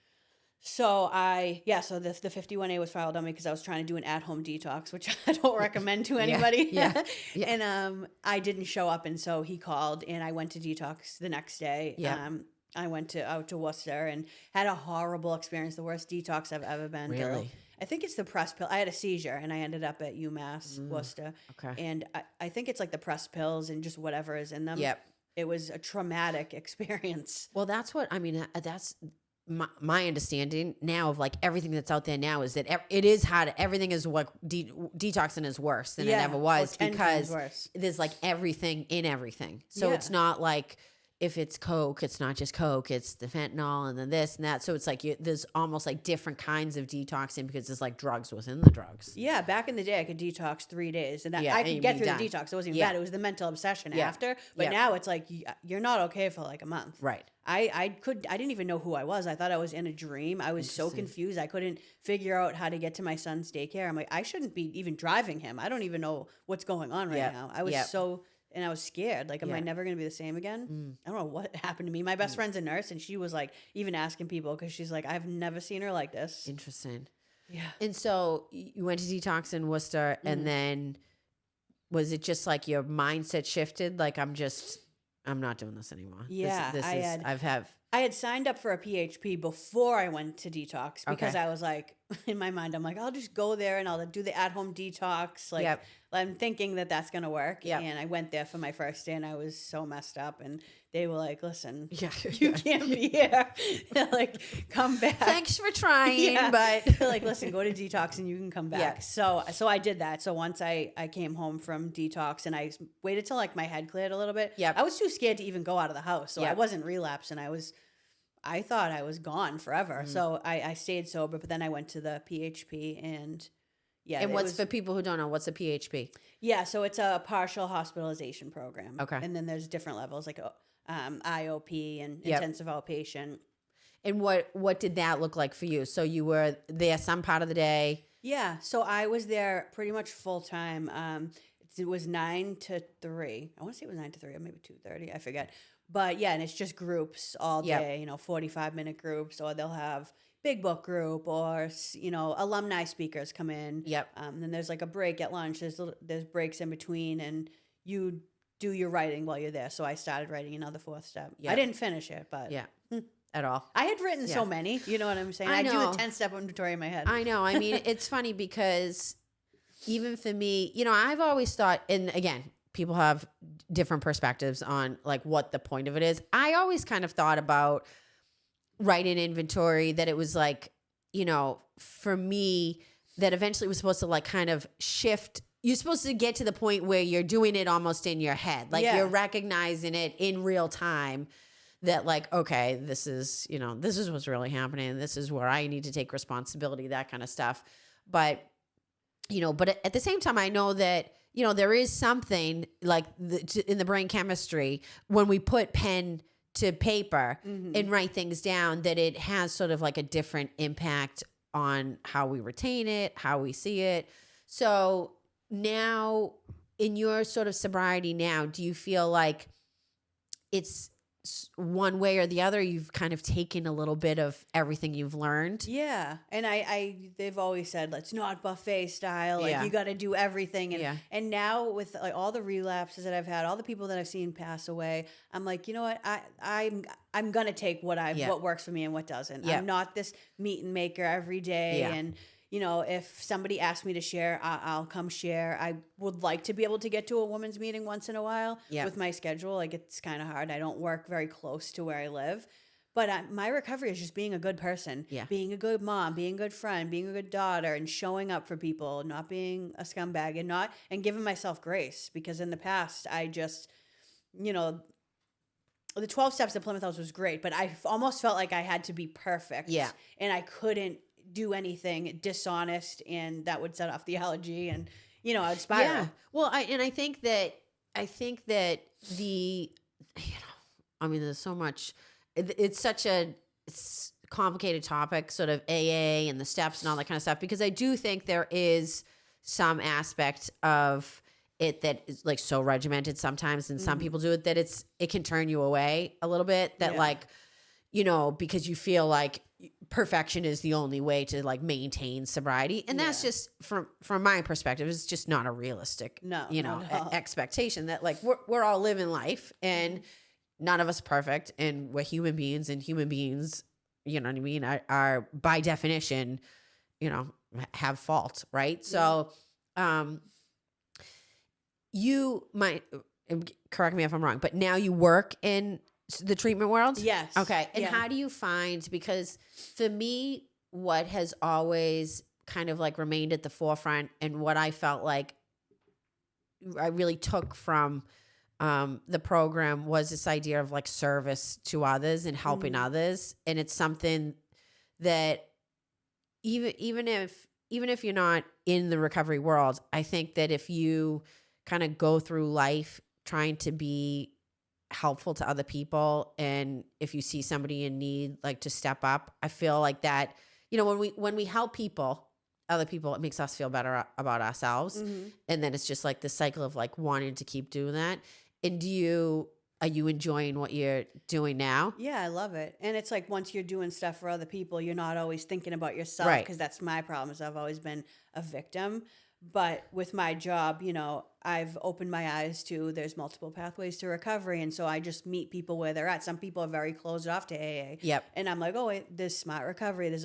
So so the 51A was filed on me because I was trying to do an at-home detox, which I don't recommend to anybody. Yeah. Yeah. And I didn't show up, and so he called, and I went to detox the next day. Yeah. I went out to Worcester and had a horrible experience, the worst detox I've ever been to. Really? I think it's the press pill. I had a seizure, and I ended up at UMass Worcester. Okay. And I think it's like the press pills and just whatever is in them. Yep. It was a traumatic experience. Well, that's what I mean. That's my understanding now of like everything that's out there now is that it is hard. Everything is what detoxing is worse than it ever was 10 times because worse. there's like everything in everything. So Yeah. it's not like if it's Coke, it's not just Coke, it's the fentanyl and then this and that. So it's like there's almost like different kinds of detoxing because there's like drugs within the drugs. Yeah, back in the day, I could detox 3 days, and Yeah, I and could you'd get be through done. the detox. It wasn't even Yeah. bad. It was the mental obsession Yeah. after. But Yeah. now it's like you're not okay for like a month. Right. I didn't even know who I was. I thought I was in a dream. I was so confused. I couldn't figure out how to get to my son's daycare. I'm like, I shouldn't be even driving him. I don't even know what's going on right Yeah. now. I was Yeah. and I was scared. Like, am I Yeah. never going to be the same again? I don't know what happened to me. My best friend's a nurse, and she was like, even asking people because she's like, I've never seen her like this. Interesting. Yeah. And so you went to detox in Worcester, and then was it just like your mindset shifted? Like I'm not doing this anymore. Yeah, I had signed up for a PHP before I went to detox because Okay. I was like, in my mind, I'm like, I'll just go there and I'll do the at-home detox. Like, Yep. I'm thinking that that's going to work. Yep. And I went there for my first day and I was so messed up. And they were like, listen, Yeah. you can't be here. They're like, come back. Thanks for trying, Yeah. but They're like, listen, go to detox and you can come back. Yeah. So I did that. So once I came home from detox and I waited till like my head cleared a little bit. Yep. I was too scared to even go out of the house. So I Yep. wasn't relapsed and I thought I was gone forever. So I stayed sober, but then I went to the PHP and and what's for people who don't know, what's a PHP? yeah, so it's a partial hospitalization program. Okay. And then there's different levels like IOP and Yep. intensive outpatient. And what did that look like for you? So you were there some part of the day. Yeah, so I was there pretty much full time. It was 9 to 3. I want to say it was 9 to 3 or maybe 2:30. I forget. But yeah, and it's just groups all Yep. day, 45-minute groups, or they'll have big book group or, alumni speakers come in. Yep. Then there's like a break at lunch. There's breaks in between and you do your writing while you're there. So I started writing another fourth step. Yep. I didn't finish it, but Yeah. At all. I had written Yeah. so many. You know what I'm saying? I I do know. a 10-step inventory in my head. I know. I mean, it's funny because even for me, I've always thought, and again, people have different perspectives on like what the point of it is. I always kind of thought about writing inventory that it was like, for me, that eventually was supposed to like kind of shift. You're supposed to get to the point where you're doing it almost in your head. Like Yeah. you're recognizing it in real time that like, okay, this is what's really happening. This is where I need to take responsibility, that kind of stuff. But, but at the same time, I know that, there is something like in the brain chemistry when we put pen to paper and write things down, that it has sort of like a different impact on how we retain it, how we see it. So now in your sort of sobriety now, do you feel like it's one way or the other? You've kind of taken a little bit of everything you've learned. Yeah, and they've always said let's not buffet style. Like Yeah. you got to do everything. And Yeah. and now with like all the relapses that I've had, all the people that I've seen pass away, I'm like, you know what? I'm gonna take what works for me and what doesn't. Yeah. I'm not this meat and maker every day. Yeah. And if somebody asks me to share, I'll come share. I would like to be able to get to a women's meeting once in a while. Yeah. With my schedule, like it's kind of hard. I don't work very close to where I live. But my recovery is just being a good person, Yeah. being a good mom, being a good friend, being a good daughter, and showing up for people, not being a scumbag, and giving myself grace. Because in the past, I just, the 12 steps at Plymouth House was great, but I almost felt like I had to be perfect. Yeah. And I couldn't do anything dishonest, and that would set off the allergy, and I would spiral. Yeah. Well, I think that I think that I mean, there's so much, it's such a complicated topic, sort of AA and the steps and all that kind of stuff, because I do think there is some aspect of it that is like so regimented sometimes, and some people do it that it can turn you away a little bit, that like, because you feel like perfection is the only way to like maintain sobriety. And that's just from my perspective, it's just not a realistic, expectation that like we're all living life and none of us are perfect and we're human beings, and human beings, you know what I mean, are by definition, have fault. Right. So, you might correct me if I'm wrong, but now you work in the treatment world? Yes. Okay. And how do you find, because for me, what has always kind of like remained at the forefront and what I felt like I really took from the program was this idea of like service to others and helping others. And it's something that even if you're not in the recovery world, I think that if you kind of go through life trying to be helpful to other people, and if you see somebody in need, like to step up, I feel like that, when we help other people, it makes us feel better about ourselves. And then it's just like the cycle of like wanting to keep doing that. And are you enjoying what you're doing now? Yeah, I love it. And it's like once you're doing stuff for other people, you're not always thinking about yourself, because that's my problem, is I've always been a victim. But with my job, I've opened my eyes to there's multiple pathways to recovery. And so I just meet people where they're at. Some people are very closed off to AA. Yep. And I'm like, oh, wait, there's smart recovery.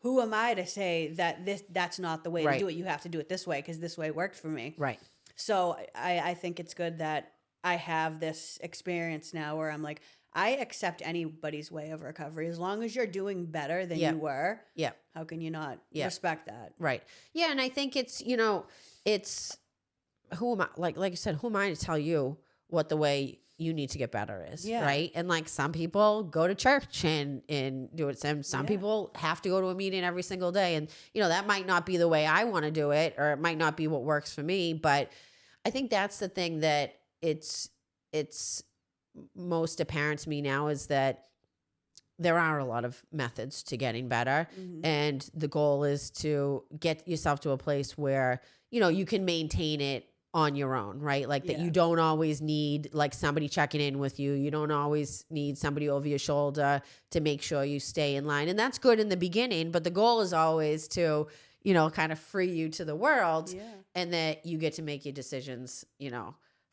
Who am I to say that that's not the way to do it? You have to do it this way because this way worked for me. Right. So I think it's good that I have this experience now where I'm like, I accept anybody's way of recovery as long as you're doing better than you were. Yeah. How can you not respect that? Right. Yeah. And I think it's, it's who am I, like I said, who am I to tell you what the way you need to get better is? Yeah. Right. And like some people go to church and do it. Some people have to go to a meeting every single day. And, that might not be the way I want to do it, or it might not be what works for me. But I think that's the thing that it's most apparent to me now, is that there are a lot of methods to getting better. And the goal is to get yourself to a place where, you can maintain it on your own, right? Like that you don't always need like somebody checking in with you. You don't always need somebody over your shoulder to make sure you stay in line. And that's good in the beginning, but the goal is always to, kind of free you to the world, and that you get to make your decisions,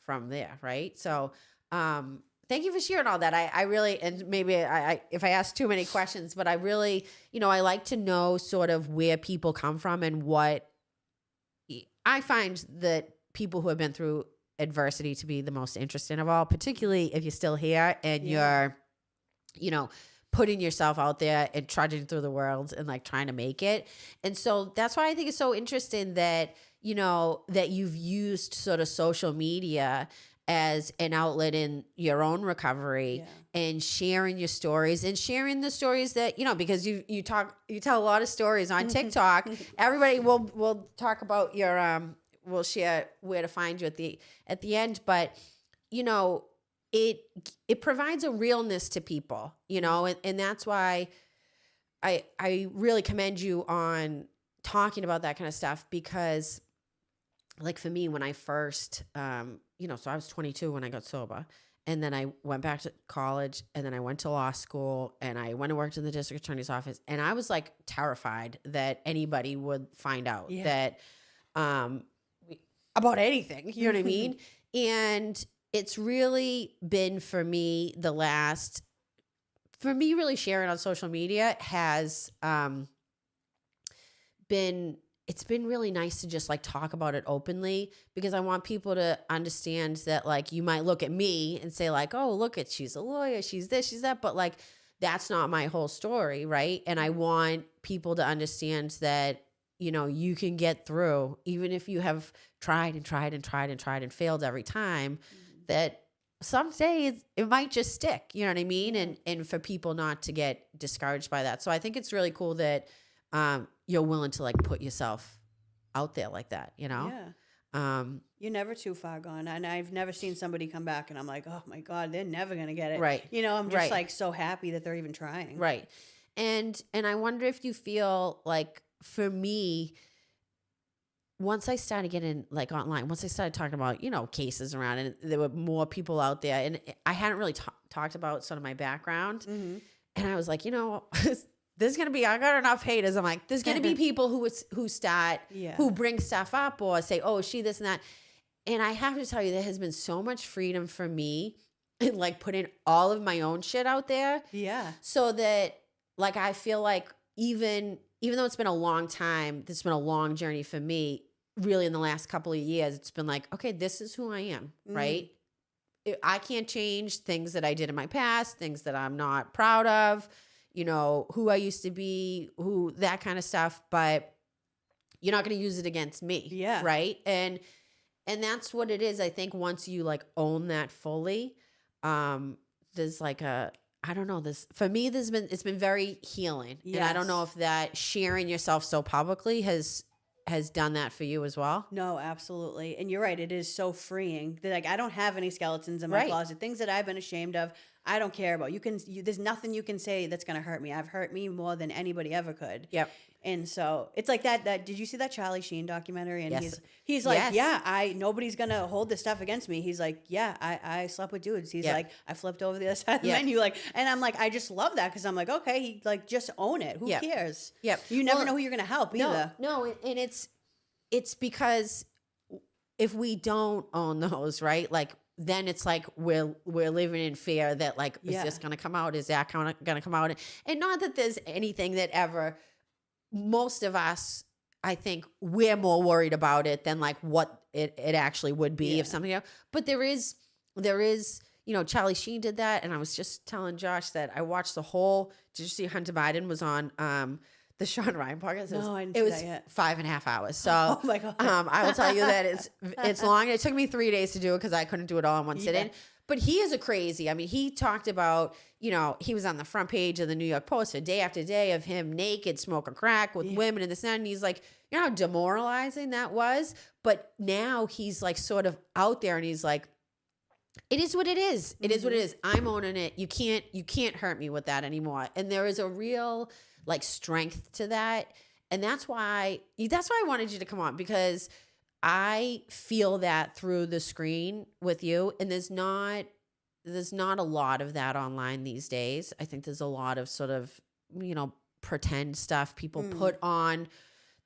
from there. Right. So, thank you for sharing all that. I really, and maybe if I ask too many questions, but I really, I like to know sort of where people come from and what I find that people who have been through adversity to be the most interesting of all, particularly if you're still here and you're, putting yourself out there and trudging through the world and like trying to make it. And so that's why I think it's so interesting that, that you've used sort of social media as an outlet in your own recovery and sharing your stories and sharing the stories that, because you tell a lot of stories on TikTok. Everybody will talk about your, we'll share where to find you at the end, but it provides a realness to people, and that's why I really commend you on talking about that kind of stuff, because like for me, when I first, so I was 22 when I got sober, and then I went back to college, and then I went to law school, and I went and worked in the district attorney's office, and I was like terrified that anybody would find out that, about anything, you know what I mean? And it's really been for me really sharing on social media has, it's been really nice to just like talk about it openly, because I want people to understand that like you might look at me and say like, oh, look at, she's a lawyer, she's this, she's that, but like that's not my whole story, right? And I want people to understand that, you can get through, even if you have tried and failed every time, that someday it might just stick, you know what I mean? And for people not to get discouraged by that. So I think it's really cool that you're willing to like put yourself out there like that, You're never too far gone. And I've never seen somebody come back and I'm like, oh my God, they're never going to get it. Right. I'm just like so happy that they're even trying. Right. And I wonder if you feel like, for me, once I started getting like online, once I started talking about, cases around, and there were more people out there, and I hadn't really talked about sort of my background. Mm-hmm. And I was like, there's going to be, I got enough haters. I'm like, there's going to be people who start, who bring stuff up or say, oh, she this and that. And I have to tell you, there has been so much freedom for me in like putting all of my own shit out there. Yeah. So that like, I feel like even though it's been a long time, it's been a long journey for me, really in the last couple of years, it's been like, okay, this is who I am, right? I can't change things that I did in my past, things that I'm not proud of, who I used to be, that kind of stuff, but you're not going to use it against me. Yeah. Right. And that's what it is. I think once you like own that fully, there's like I don't know, for me, it's been very healing. Yes. And I don't know if that sharing yourself so publicly has done that for you as well. No, absolutely. And you're right. It is so freeing that like, I don't have any skeletons in my closet, things that I've been ashamed of. I don't care about. There's nothing you can say that's going to hurt me. I've hurt me more than anybody ever could. Yep. And so it's like that did you see that Charlie Sheen documentary? And yes. he's like, nobody's going to hold this stuff against me. He's like, I slept with dudes. He's like, I flipped over the other side of the menu. Like, and I'm like, I just love that. Cause I'm like, okay, he like, just own it. Who cares? Yep. You never know who you're going to help either. No. And it's because if we don't own those, right? Like, then it's like we're living in fear that like, is this going to come out? Is that going to come out? And not that there's anything that ever, most of us, I think we're more worried about it than like what it actually would be if something else. But there is, Charlie Sheen did that. And I was just telling Josh that I watched the whole, did you see Hunter Biden was on, the Sean Ryan podcast? It was 5.5 hours. So oh my God. I will tell you that it's long. It took me 3 days to do it because I couldn't do it all in one sitting. But he is a crazy. I mean, he talked about, he was on the front page of the New York Post for day after day of him naked, smoking crack with women and this and that. And he's like, you know how demoralizing that was? But now he's like sort of out there and he's like, it is what it is. It is what it is. I'm owning it. You can't hurt me with that anymore. And there is a real like strength to that. And that's why I wanted you to come on, because I feel that through the screen with you. And there's not a lot of that online these days. I think there's a lot of sort of, pretend stuff people put on.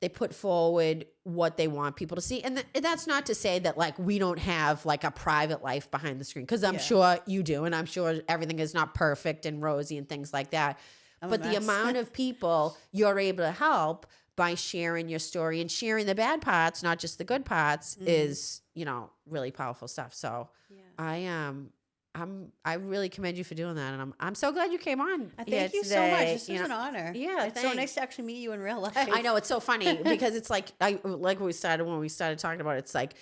They put forward what they want people to see. And that's not to say that like we don't have like a private life behind the screen, because I'm sure you do. And I'm sure everything is not perfect and rosy and things like that. But the amount of people you're able to help by sharing your story and sharing the bad parts, not just the good parts, is, really powerful stuff. So I really commend you for doing that. And I'm so glad you came on. Thank you so much. This was an honor. Yeah. It's so nice to actually meet you in real life. I know, it's so funny because it's like, when we started talking about it, it's like,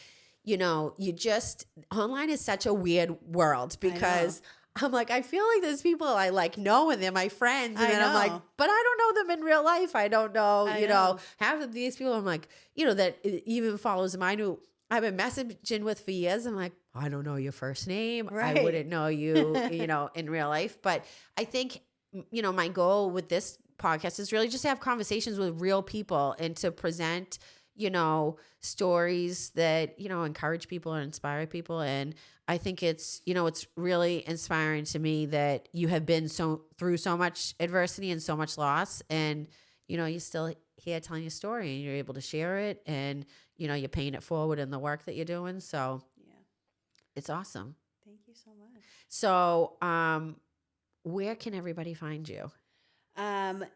online is such a weird world because I'm like, I feel like there's people I like know and they're my friends. And then I'm like, but I don't know them in real life. I don't know, half of these people I'm like, that even follows them I knew I've been messaging with for years. I'm like, I don't know your first name. Right. I wouldn't know you, in real life. But I think, my goal with this podcast is really just to have conversations with real people and to present, stories that, encourage people and inspire people. And I think it's really inspiring to me that you have been through so much adversity and so much loss, and, you're still here telling your story and you're able to share it, and, you're paying it forward in the work that you're doing. So it's awesome. Thank you so much. So, where can everybody find you?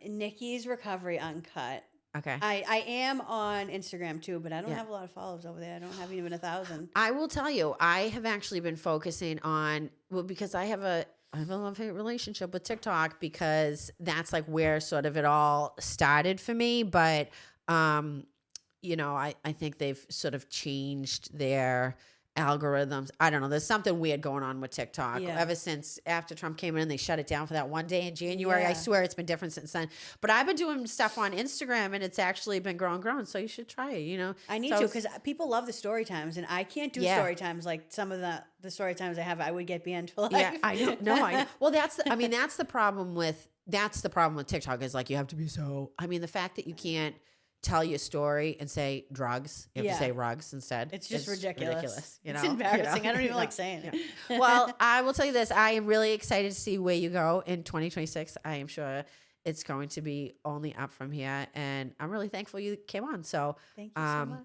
Nikki's Recovery Uncut. Okay. I am on Instagram too, but I don't have a lot of followers over there. I don't have even 1,000. I will tell you, I have actually been focusing on, because I have a love-hate relationship with TikTok, because that's like where sort of it all started for me. But, I think they've sort of changed their algorithms. I don't know. There's something weird going on with TikTok. Yeah. Ever since after Trump came in, they shut it down for that one day in January. I Yeah. swear it's been different since then. But I've been doing stuff on Instagram, and it's actually been growing. So you should try it. You know, I need So to because people love the story times, and I can't do Yeah. story times like some of the story times I have. I would get banned for life. Yeah, I know. No, I know. Well, that's the problem with TikTok is like you have to be so. I mean, the fact that you can't tell your story and say drugs, you have Yeah. to say rugs instead. It's just ridiculous. You know, It's embarrassing. You know? I don't even You like know? saying it. Yeah. Well, I will tell you this: I am really excited to see where you go in 2026. I am sure it's going to be only up from here, and I'm really thankful you came on. So, Thank you so much.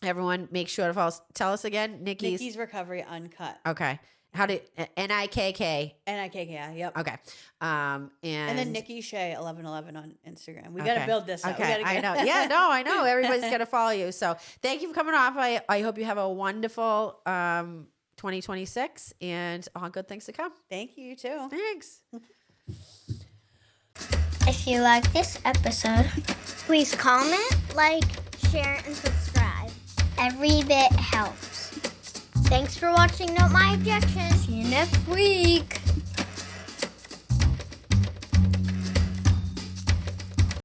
everyone, make sure to follow. Tell us again, Nikki's Recovery Uncut. Okay. How did NIKK? NIKK, yep. Okay. And then Nikki Shea 1111 on Instagram. We got to build this up. Okay, I know. Yeah, no, I know. Everybody's got to follow you. So thank you for coming off. I hope you have a wonderful 2026 and all good things to come. Thank you, too. Thanks. If you like this episode, please comment, like, share, and subscribe. Every bit helps. Thanks for watching Note My Objections. See you next week.